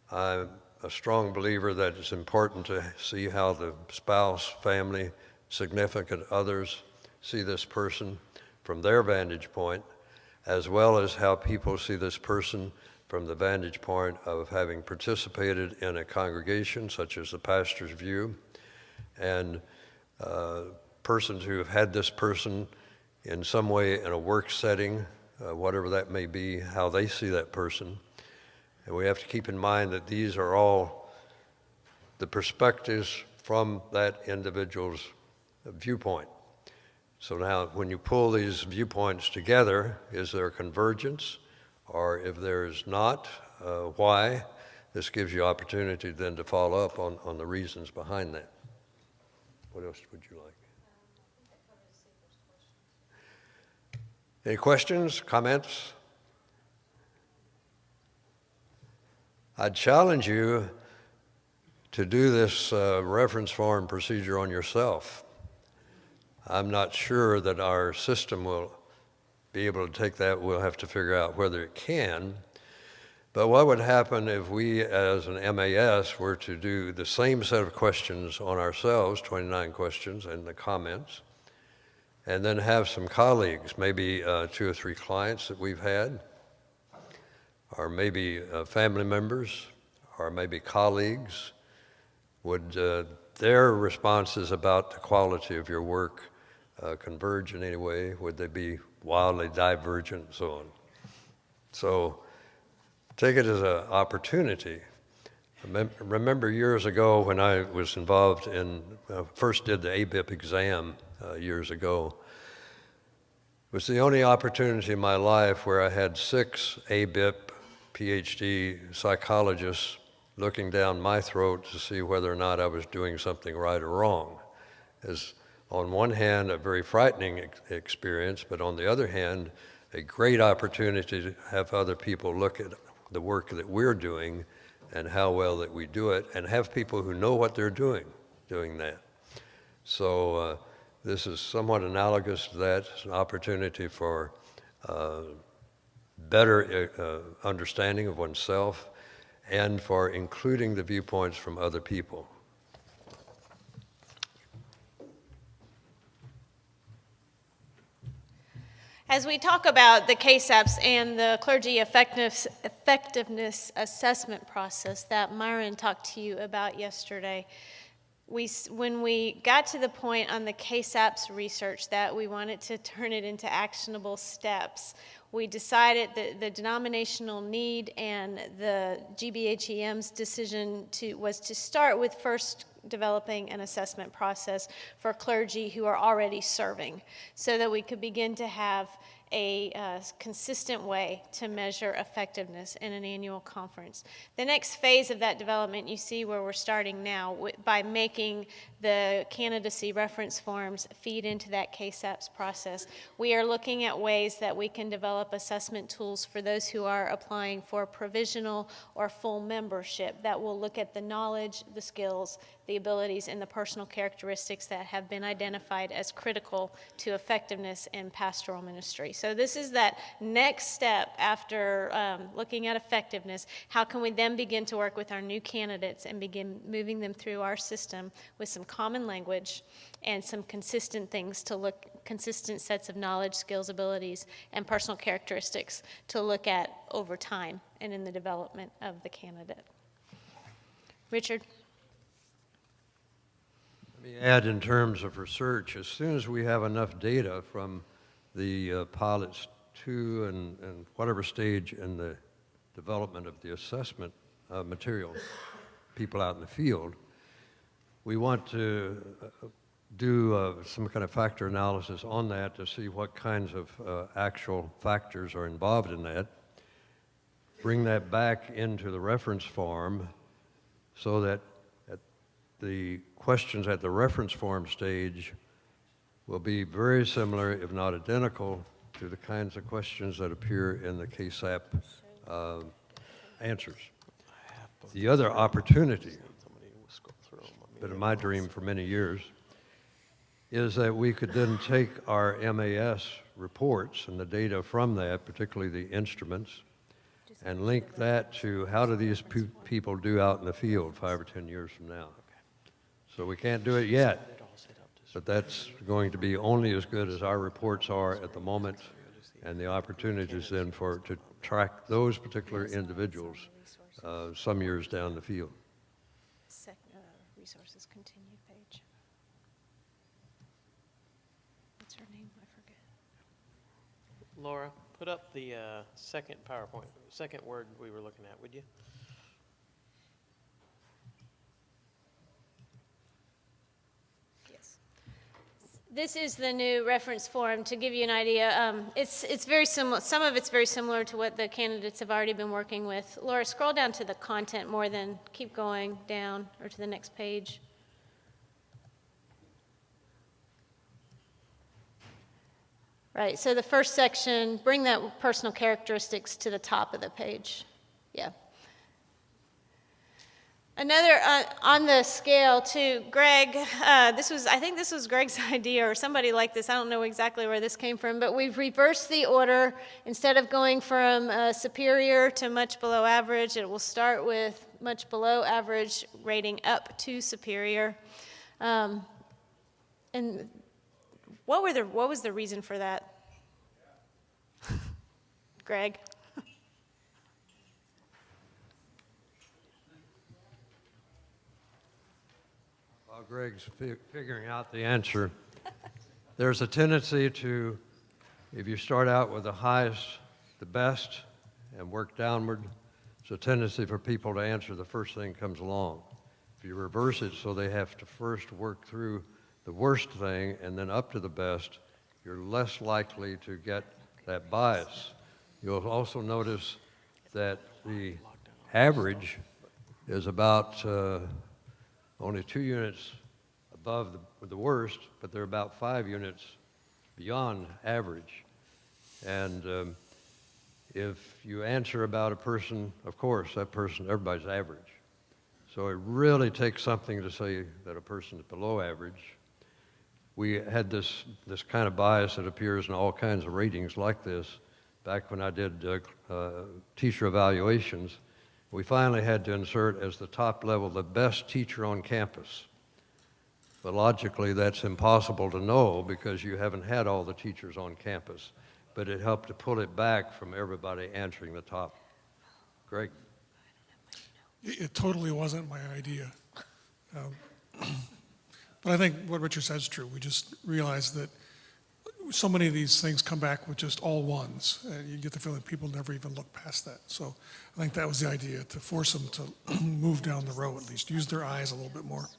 I'm a strong believer that it's important to see how the spouse, family, significant others see this person from their vantage point, as well as how people see this person from the vantage point of having participated in a congregation, such as the pastor's view, and persons who have had this person in some way in a work setting, whatever that may be, how they see that person. And we have to keep in mind that these are all the perspectives from that individual's viewpoint. So now, when you pull these viewpoints together, is there convergence? Or if there's not, why? This gives you opportunity then to follow up on the reasons behind that. What else would you like? Any questions, comments? I'd challenge you to do this reference form procedure on yourself. I'm not sure that our system will be able to take that. We'll have to figure out whether it can. But what would happen if we, as an MAS, were to do the same set of questions on ourselves, 29 questions, and the comments, and then have some colleagues, maybe 2 or 3 clients that we've had, or maybe family members, or maybe colleagues, would their responses about the quality of your work converge in any way? Would they be wildly divergent and so on? So take it as an opportunity. Remember years ago when I was involved in, first did the ABIP exam years ago. It was the only opportunity in my life where I had 6 ABIP PhD psychologists looking down my throat to see whether or not I was doing something right or wrong. As on one hand, a very frightening experience, but on the other hand, a great opportunity to have other people look at the work that we're doing and how well that we do it, and have people who know what they're doing that. So this is somewhat analogous to that. It's an opportunity for better understanding of oneself and for including the viewpoints from other people. As we talk about the KSAPs and the clergy effectiveness assessment process that Myron talked to you about yesterday, when we got to the point on the KSAPs research that we wanted to turn it into actionable steps, we decided that the denominational need and the GBHEM's decision was to start with first developing an assessment process for clergy who are already serving, so that we could begin to have a consistent way to measure effectiveness in an annual conference. The next phase of that development, you see where we're starting now, by making the candidacy reference forms feed into that KSAPs process. We are looking at ways that we can develop assessment tools for those who are applying for provisional or full membership that will look at the knowledge, the skills, the abilities, and the personal characteristics that have been identified as critical to effectiveness in pastoral ministry. So this is that next step after looking at effectiveness. How can we then begin to work with our new candidates and begin moving them through our system with some common language and some consistent things to look, consistent sets of knowledge, skills, abilities, and personal characteristics to look at over time and in the development of the candidate. Richard? Let me add, in terms of research, as soon as we have enough data from the pilots 2 and whatever stage in the development of the assessment material, people out in the field, we want to do some kind of factor analysis on that to see what kinds of actual factors are involved in that, bring that back into the reference form so that the questions at the reference form stage will be very similar, if not identical, to the kinds of questions that appear in the KSAP answers. The other opportunity, been my dream for many years, is that we could then take our MAS reports and the data from that, particularly the instruments, and link that to how do these people do out in the field 5 or 10 years from now. So we can't do it yet, but that's going to be only as good as our reports are at the moment, and the opportunities then to track those particular individuals some years down the field. Resources continued page. What's her name? I forget. Laura, put up the second PowerPoint, second word we were looking at, would you? This is the new reference form. To give you an idea, it's very similar. Some of it's very similar to what the candidates have already been working with. Laura, scroll down to the content more than keep going down or to the next page. Right, so the first section, bring that personal characteristics to the top of the page. Yeah. Another, on the scale too, Greg, I think this was Greg's idea or somebody like this. I don't know exactly where this came from, but we've reversed the order. Instead of going from superior to much below average, it will start with much below average, rating up to superior. And what was the reason for that? Greg? While Greg's figuring out the answer, there's a tendency to, if you start out with the highest, the best, and work downward, there's a tendency for people to answer the first thing comes along. If you reverse it so they have to first work through the worst thing and then up to the best, you're less likely to get that bias. You'll also notice that the average is about only 2 units above the worst, but they're about 5 units beyond average. And if you answer about a person, of course, that person, everybody's average. So it really takes something to say that a person is below average. We had this kind of bias that appears in all kinds of ratings like this back when I did teacher evaluations. We finally had to insert as the top level the best teacher on campus. But logically, that's impossible to know because you haven't had all the teachers on campus. But it helped to pull it back from everybody answering the top. Greg? It totally wasn't my idea. But I think what Richard says is true. We just realized that so many of these things come back with just all ones. And you get the feeling people never even look past that. So I think that was the idea, to force them to move down the row at least, use their eyes a little bit more.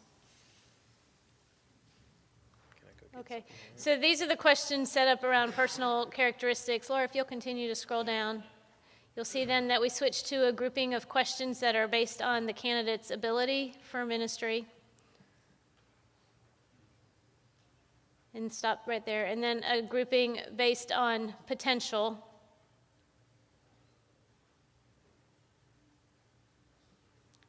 Okay, so these are the questions set up around personal characteristics. Laura, if you'll continue to scroll down, you'll see then that we switch to a grouping of questions that are based on the candidate's ability for ministry. And stop right there. And then a grouping based on potential.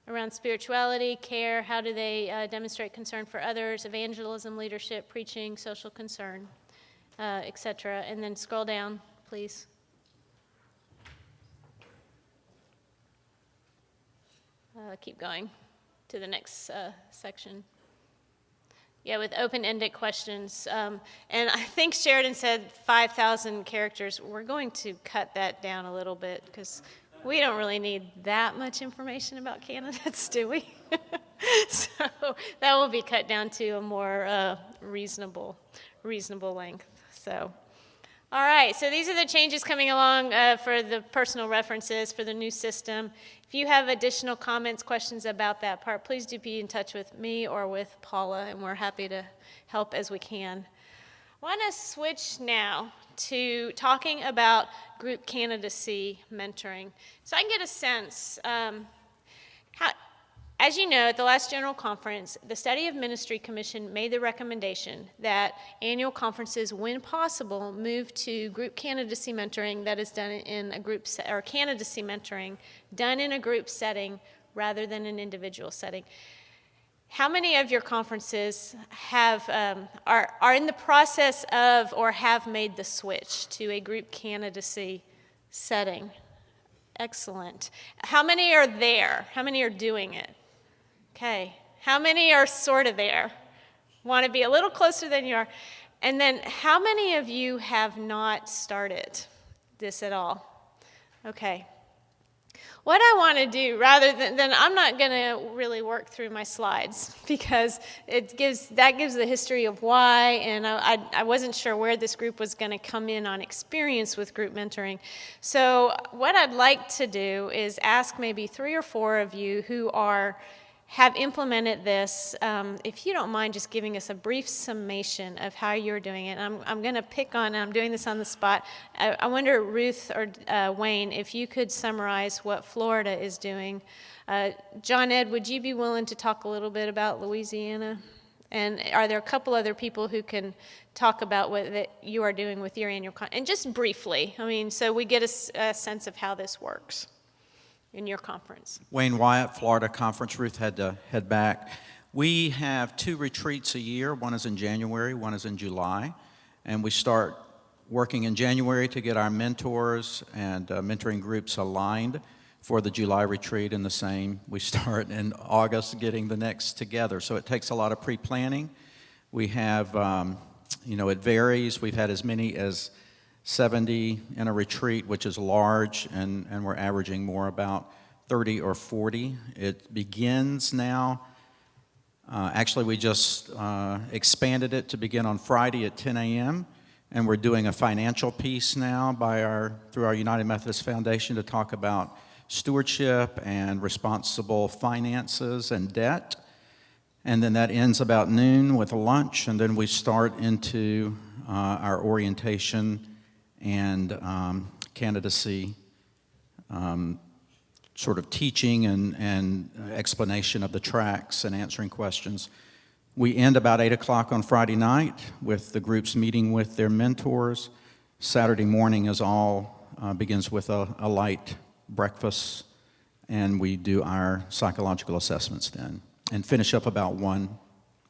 Around spirituality, care, how do they demonstrate concern for others, evangelism, leadership, preaching, social concern, etc. And then scroll down, please. Keep going to the next section. Yeah, with open-ended questions. And I think Sheridan said 5,000 characters. We're going to cut that down a little bit because we don't really need that much information about candidates, do we? So that will be cut down to a more reasonable length. So, all right, so these are the changes coming along for the personal references for the new system. If you have additional comments, questions about that part, please do be in touch with me or with Paula, and we're happy to help as we can. I want to switch now to talking about group candidacy mentoring. So I can get a sense, as you know, at the last General Conference, the Study of Ministry Commission made the recommendation that annual conferences, when possible, move to group candidacy mentoring that is done in a group, or candidacy mentoring done in a group setting rather than an individual setting. How many of your conferences have are in the process of or have made the switch to a group candidacy setting? Excellent. How many are there? How many are doing it? Okay. How many are sort of there? Want to be a little closer than you are? And then how many of you have not started this at all? Okay. What I want to do, rather than I'm not going to really work through my slides because that gives the history of why, and I wasn't sure where this group was going to come in on experience with group mentoring. So what I'd like to do is ask maybe 3 or 4 of you who have implemented this, if you don't mind just giving us a brief summation of how you're doing it. I'm going to pick on, I'm doing this on the spot. I wonder, Ruth or Wayne, if you could summarize what Florida is doing. John Ed, would you be willing to talk a little bit about Louisiana? And are there a couple other people who can talk about what that you are doing with your annual and just briefly, so we get a sense of how this works in your conference. Wayne Wyatt, Florida Conference. Ruth had to head back. We have 2 retreats a year. One is in January, one is in July. And we start working in January to get our mentors and mentoring groups aligned for the July retreat, and the same. We start in August getting the next together. So it takes a lot of pre-planning. We have, it varies. We've had as many as 70 in a retreat, which is large, and we're averaging more about 30 or 40. It begins now Actually, we just expanded it to begin on Friday at 10 a.m., and we're doing a financial piece now through our United Methodist Foundation to talk about stewardship and responsible finances and debt. And then that ends about noon with a lunch, and then we start into our orientation and candidacy sort of teaching and explanation of the tracks and answering questions. We end about 8 o'clock on Friday night with the groups meeting with their mentors. Saturday morning begins with a light breakfast, and we do our psychological assessments then, and finish up about 1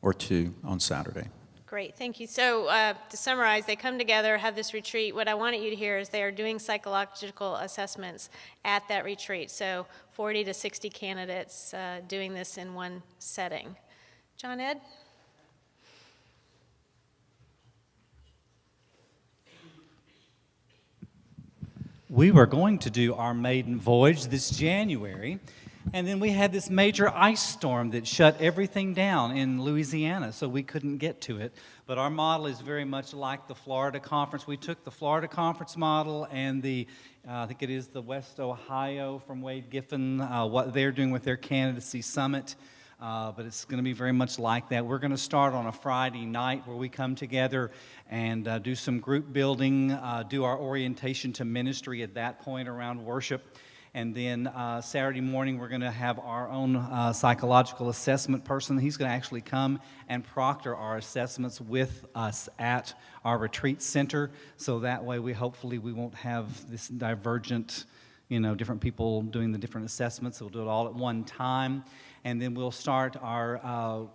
or 2 on Saturday. Great, thank you. So to summarize, they come together, have this retreat. What I wanted you to hear is they are doing psychological assessments at that retreat. So 40 to 60 candidates doing this in one setting. John Ed? We were going to do our maiden voyage this January, and then we had this major ice storm that shut everything down in Louisiana, so we couldn't get to it. But our model is very much like the Florida Conference. We took the Florida Conference model and I think it is the West Ohio from Wade Giffen, what they're doing with their candidacy summit. But it's going to be very much like that. We're going to start on a Friday night where we come together and do some group building, do our orientation to ministry at that point around worship. And then Saturday morning, we're going to have our own psychological assessment person. He's going to actually come and proctor our assessments with us at our retreat center. So that way, hopefully we won't have this divergent, different people doing the different assessments. We'll do it all at one time. And then we'll start our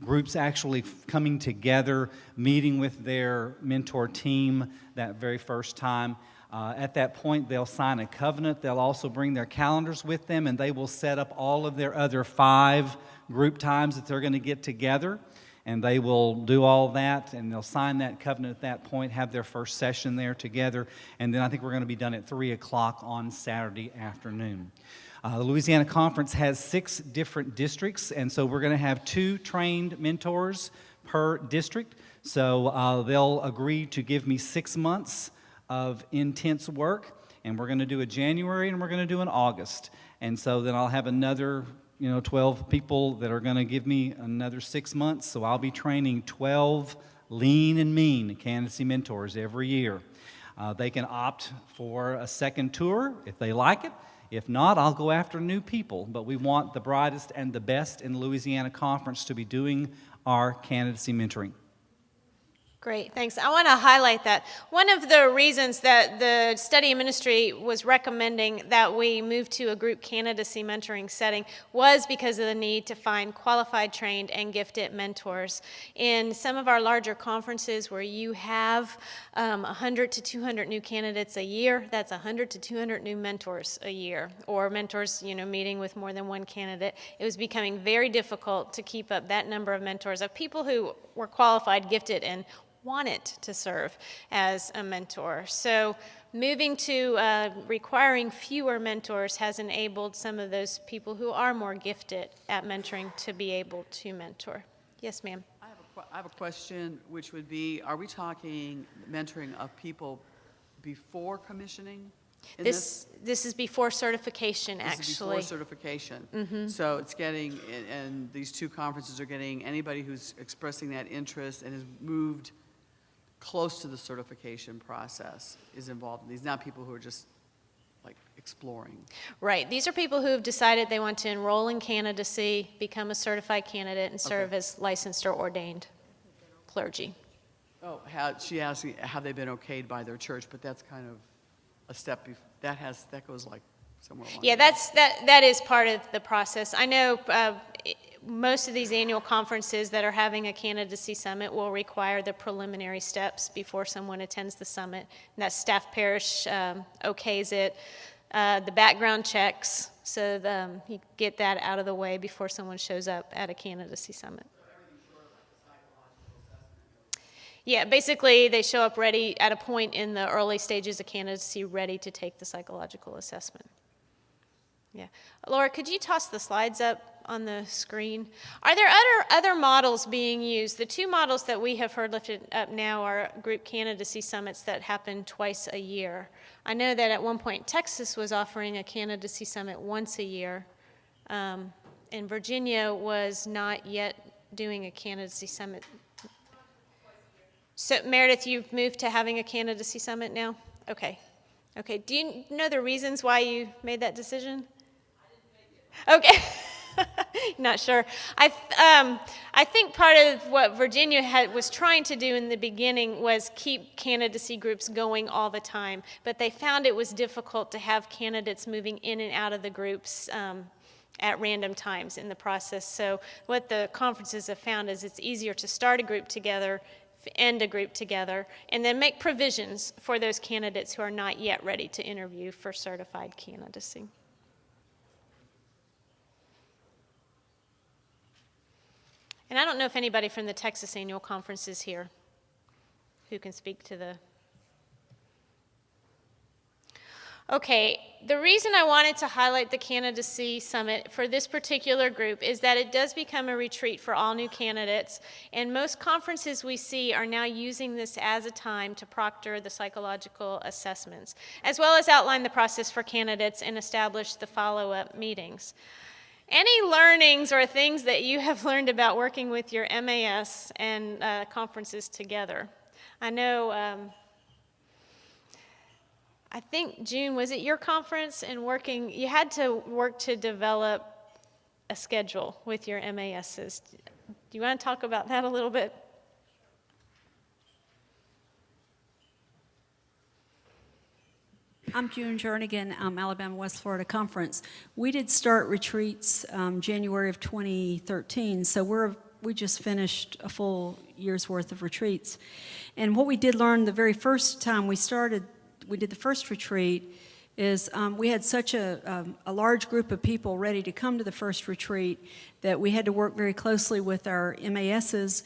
groups actually coming together, meeting with their mentor team that very first time. At that point, they'll sign a covenant. They'll also bring their calendars with them, and they will set up all of their other 5 group times that they're going to get together. And they will do all that, and they'll sign that covenant at that point, have their first session there together. And then I think we're going to be done at 3 o'clock on Saturday afternoon. The Louisiana Conference has 6 different districts, and so we're going to have 2 trained mentors per district. So they'll agree to give me 6 months of intense work, and we're going to do a January and we're going to do an August. And so then I'll have another 12 people that are going to give me another 6 months. So I'll be training 12 lean and mean candidacy mentors every year. They can opt for a second tour if they like it. If not, I'll go after new people. But we want the brightest and the best in the Louisiana Conference to be doing our candidacy mentoring. Great, thanks. I want to highlight that. One of the reasons that the study and ministry was recommending that we move to a group candidacy mentoring setting was because of the need to find qualified, trained, and gifted mentors. In some of our larger conferences where you have 100 to 200 new candidates a year, that's 100 to 200 new mentors a year, or mentors, meeting with more than one candidate. It was becoming very difficult to keep up that number of mentors, of people who were qualified, gifted, and wanted to serve as a mentor. So moving to requiring fewer mentors has enabled some of those people who are more gifted at mentoring to be able to mentor. Yes, ma'am. I have a question, which would be, are we talking mentoring of people before commissioning? This is before certification, actually. This is before certification. Mm-hmm. So it's getting, and these 2 conferences are getting anybody who's expressing that interest and has moved close to the certification process is involved in these, not people who are just like exploring. Right. These are people who have decided they want to enroll in candidacy, become a certified candidate, and serve as licensed or ordained clergy. Oh, she asked me, have they been okayed by their church? But that's kind of a step, that goes like somewhere along. Yeah, that is part of the process. I know most of these annual conferences that are having a candidacy summit will require the preliminary steps before someone attends the summit. And that staff parish okays it. The background checks, so you get that out of the way before someone shows up at a candidacy summit. Yeah, basically they show up ready at a point in the early stages of candidacy, ready to take the psychological assessment. Yeah. Laura, could you toss the slides up on the screen. Are there other models being used? The two models that we have heard lifted up now are group candidacy summits that happen twice a year. I know that at one point Texas was offering a candidacy summit once a year, and Virginia was not yet doing a candidacy summit. So Meredith, you've moved to having a candidacy summit now? Okay. Okay, do you know the reasons why you made that decision? Okay, not sure. I think part of what Virginia was trying to do in the beginning was keep candidacy groups going all the time, but they found it was difficult to have candidates moving in and out of the groups at random times in the process. So what the conferences have found is it's easier to start a group together, end a group together, and then make provisions for those candidates who are not yet ready to interview for certified candidacy. And I don't know if anybody from the Texas Annual Conference is here who can speak to the... Okay, the reason I wanted to highlight the Candidacy Summit for this particular group is that it does become a retreat for all new candidates, and most conferences we see are now using this as a time to proctor the psychological assessments, as well as outline the process for candidates and establish the follow-up meetings. Any learnings or things that you have learned about working with your MAS and conferences together? I know... I think, June, was it your conference and you had to work to develop a schedule with your MASs. Do you want to talk about that a little bit? I'm June Jernigan, Alabama West Florida Conference. We did start retreats January of 2013, so we just finished a full year's worth of retreats. And what we did learn the very first time we did the first retreat is we had such a large group of people ready to come to the first retreat that we had to work very closely with our MASs.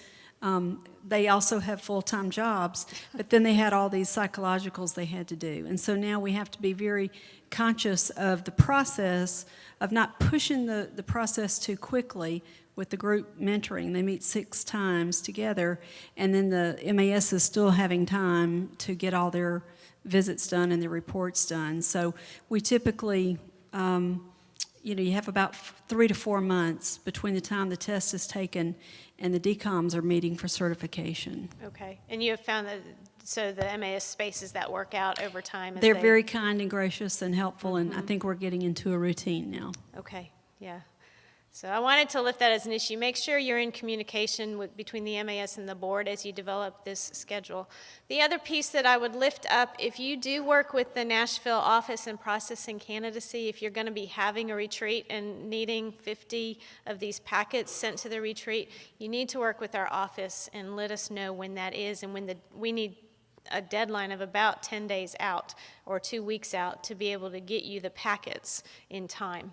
They also have full-time jobs, but then they had all these psychologicals they had to do. And so now we have to be very conscious of the process, of not pushing the process too quickly with the group mentoring. They meet 6 times together, and then the MAS is still having time to get all their visits done and the reports done. So we typically, you have about 3 to 4 months between the time the test is taken and the DCOMs are meeting for certification. Okay, and you have found that, so the MAS spaces that work out over time? They're very kind and gracious and helpful, and I think we're getting into a routine now. Okay, yeah. So I wanted to lift that as an issue. Make sure you're in communication between the MAS and the board as you develop this schedule. The other piece that I would lift up, if you do work with the Nashville office and processing candidacy, if you're going to be having a retreat and needing 50 of these packets sent to the retreat, you need to work with our office and let us know when that is, and we need a deadline of about 10 days out or 2 weeks out to be able to get you the packets in time.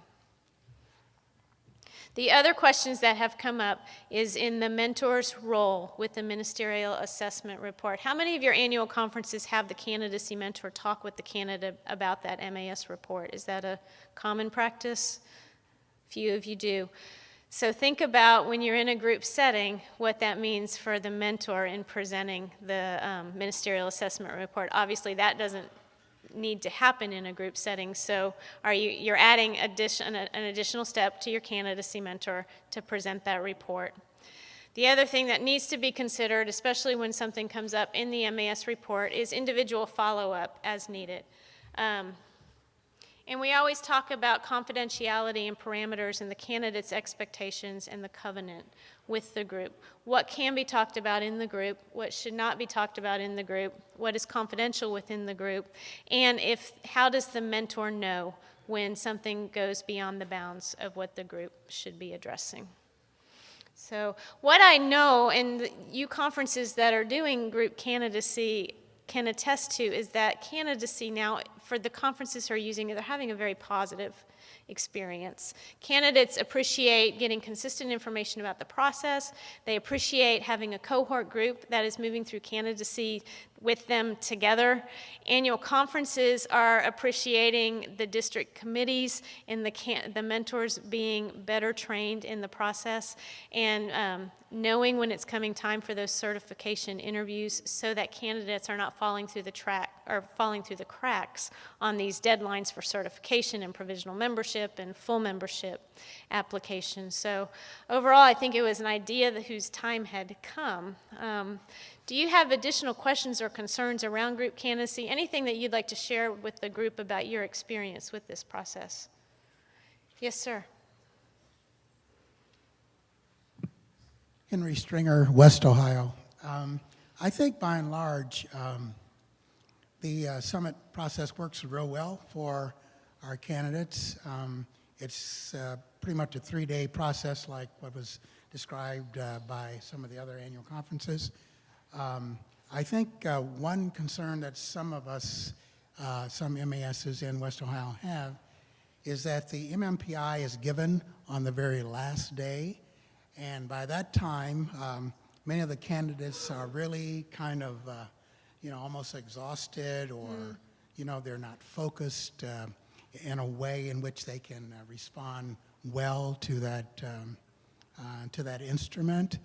The other questions that have come up is in the mentor's role with the ministerial assessment report. How many of your annual conferences have the candidacy mentor talk with the candidate about that MAS report? Is that a common practice? Few of you do. So think about when you're in a group setting, what that means for the mentor in presenting the ministerial assessment report. Obviously, that doesn't need to happen in a group setting, so you're adding an additional step to your candidacy mentor to present that report. The other thing that needs to be considered, especially when something comes up in the MAS report, is individual follow-up as needed. And we always talk about confidentiality and parameters and the candidate's expectations and the covenant with the group. What can be talked about in the group, what should not be talked about in the group, what is confidential within the group, and how does the mentor know when something goes beyond the bounds of what the group should be addressing. So what I know, and you conferences that are doing group candidacy can attest to, is that candidacy now for the conferences who are using it, they're having a very positive experience. Candidates appreciate getting consistent information about the process. They appreciate having a cohort group that is moving through candidacy with them together. Annual conferences are appreciating the district committees and the mentors being better trained in the process, and knowing when it's coming time for those certification interviews so that candidates are not falling through the cracks on these deadlines for certification and provisional membership and full membership applications. So overall, I think it was an idea whose time had come. Do you have additional questions or concerns around group candidacy? Anything that you'd like to share with the group about your experience with this process? Yes, sir. Henry Stringer, West Ohio. I think by and large, the summit process works real well for our candidates. It's pretty much a 3-day process like what was described by some of the other annual conferences. I think one concern that some of us, some MASs in West Ohio have, is that the MMPI is given on the very last day. And by that time, many of the candidates are really kind of, almost exhausted, or, they're not focused in a way in which they can respond well to that instrument.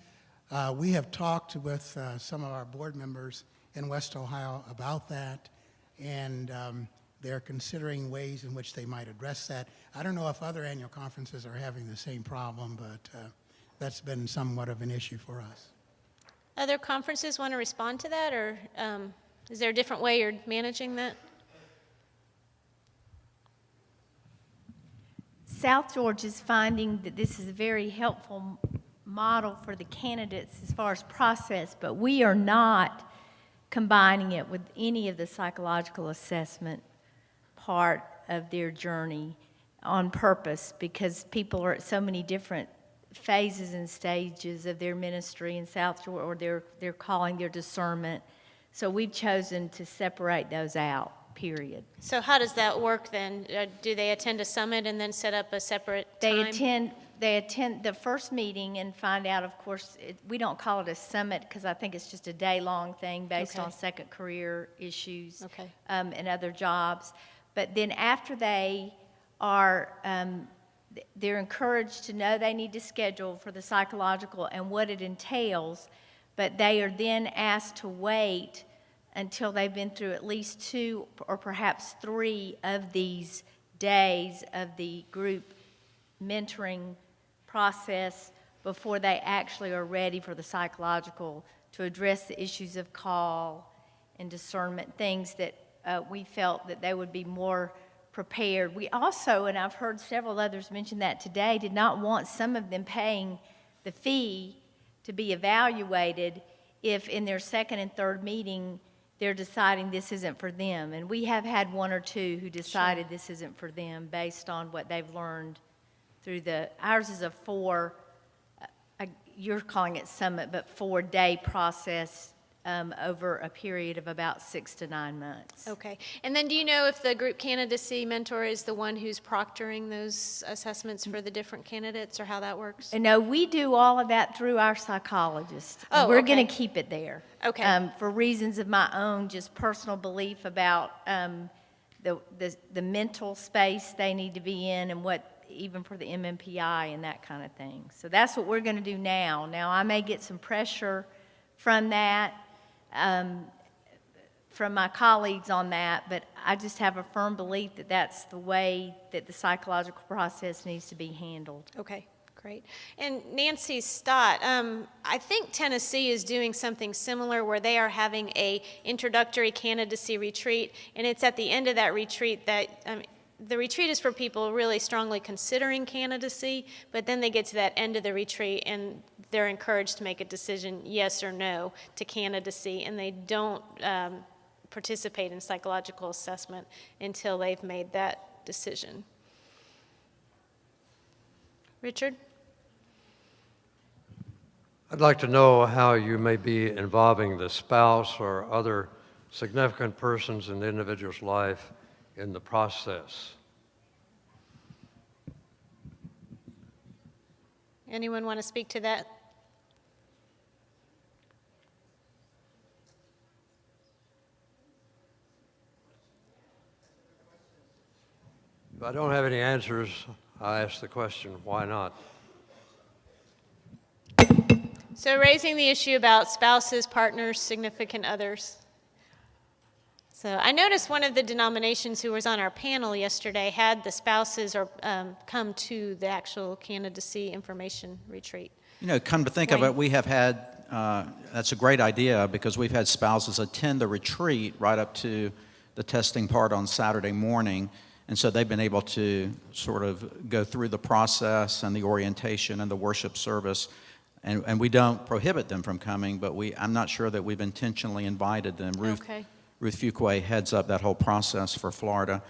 We have talked with some of our board members in West Ohio about that, and they're considering ways in which they might address that. I don't know if other annual conferences are having the same problem, but that's been somewhat of an issue for us. Other conferences want to respond to that, or is there a different way you're managing that? South Georgia is finding that this is a very helpful model for the candidates as far as process, but we are not combining it with any of the psychological assessment part of their journey on purpose, because people are at so many different phases and stages of their ministry in South Georgia, or their calling, their discernment. So we've chosen to separate those out, period. So how does that work then? Do they attend a summit and then set up a separate time? They attend the first meeting and find out, of course, we don't call it a summit because I think it's just a day-long thing based on second career issues and other jobs. But then after they are, they're encouraged to know they need to schedule for the psychological and what it entails, but they are then asked to wait until they've been through at least 2 or perhaps 3 of these days of the group mentoring process before they actually are ready for the psychological to address the issues of call and discernment, things that we felt that they would be more prepared. We also, and I've heard several others mention that today, did not want some of them paying the fee to be evaluated if in their second and third meeting they're deciding this isn't for them. And we have had 1 or 2 who decided this isn't for them based on what they've learned through ours is a 4, you're calling it summit, but 4-day process over a period of about 6 to 9 months. Okay. And then do you know if the group candidacy mentor is the one who's proctoring those assessments for the different candidates, or how that works? No, we do all of that through our psychologist. Oh, we're okay. going to keep it there. Okay. For reasons of my own, just personal belief about the mental space they need to be in, and what, even for the MMPI and that kind of thing. So that's what we're going to do now. Now, I may get some pressure from that, from my colleagues on that, but I just have a firm belief that that's the way that the psychological process needs to be handled. Okay, great. And Nancy Stott, I think Tennessee is doing something similar where they are having a introductory candidacy retreat, and it's at the end of that retreat that the retreat is for people really strongly considering candidacy, but then they get to that end of the retreat and they're encouraged to make a decision, yes or no, to candidacy, and they don't participate in psychological assessment until they've made that decision. Richard? I'd like to know how you may be involving the spouse or other significant persons in the individual's life in the process. Anyone want to speak to that? If I don't have any answers, I ask the question, why not? So raising the issue about spouses, partners, significant others. So I noticed one of the denominations who was on our panel yesterday had the spouses or come to the actual candidacy information retreat. You know, come to think of it, we have had, that's a great idea because we've had spouses attend the retreat right up to the testing part on Saturday morning. And so they've been able to sort of go through the process and the orientation and the worship service. And we don't prohibit them from coming, but I'm not sure that we've intentionally invited them. Ruth Fuqua heads up that whole process for Florida.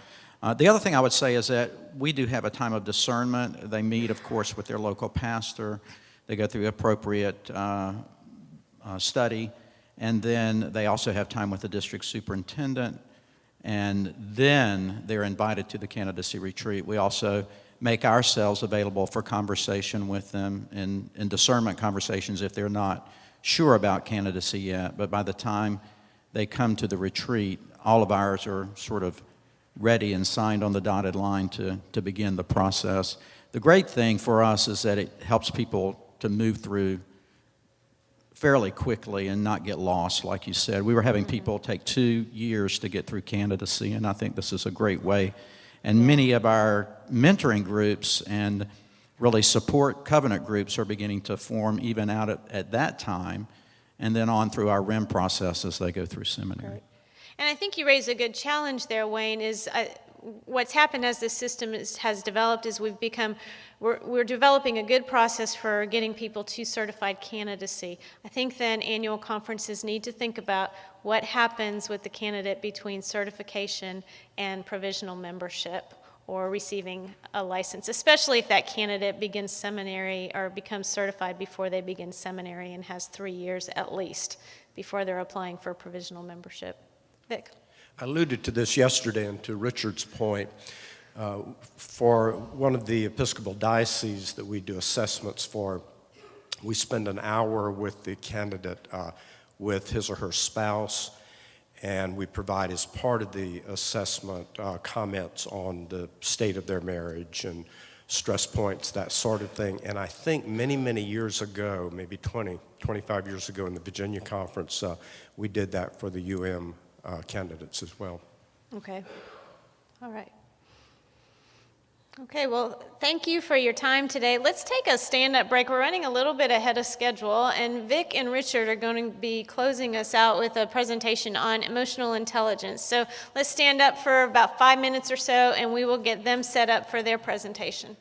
The other thing I would say is that we do have a time of discernment. They meet, of course, with their local pastor. They go through appropriate study. And then they also have time with the district superintendent. And then they're invited to the candidacy retreat. We also make ourselves available for conversation with them in discernment conversations if they're not sure about candidacy yet. But by the time they come to the retreat, all of ours are sort of ready and signed on the dotted line to begin the process. The great thing for us is that it helps people to move through fairly quickly and not get lost, like you said. We were having people take 2 years to get through candidacy, and I think this is a great way. And many of our mentoring groups and really support covenant groups are beginning to form even out at that time, and then on through our REM process as they go through seminary. Right. And I think you raise a good challenge there, Wayne, is what's happened as the system has developed is we're developing a good process for getting people to certified candidacy. I think then annual conferences need to think about what happens with the candidate between certification and provisional membership or receiving a license, especially if that candidate begins seminary or becomes certified before they begin seminary and has 3 years at least before they're applying for provisional membership. Vic. I alluded to this yesterday and to Richard's point. For one of the Episcopal dioceses that we do assessments for, we spend an hour with the candidate with his or her spouse, and we provide as part of the assessment comments on the state of their marriage and stress points, that sort of thing. And I think many, many years ago, maybe 25 years ago in the Virginia conference, we did that for the UM candidates as well. Okay. All right. Okay, well, thank you for your time today. Let's take a stand-up break. We're running a little bit ahead of schedule, and Vic and Richard are going to be closing us out with a presentation on emotional intelligence. So let's stand up for about 5 minutes or so, and we will get them set up for their presentation.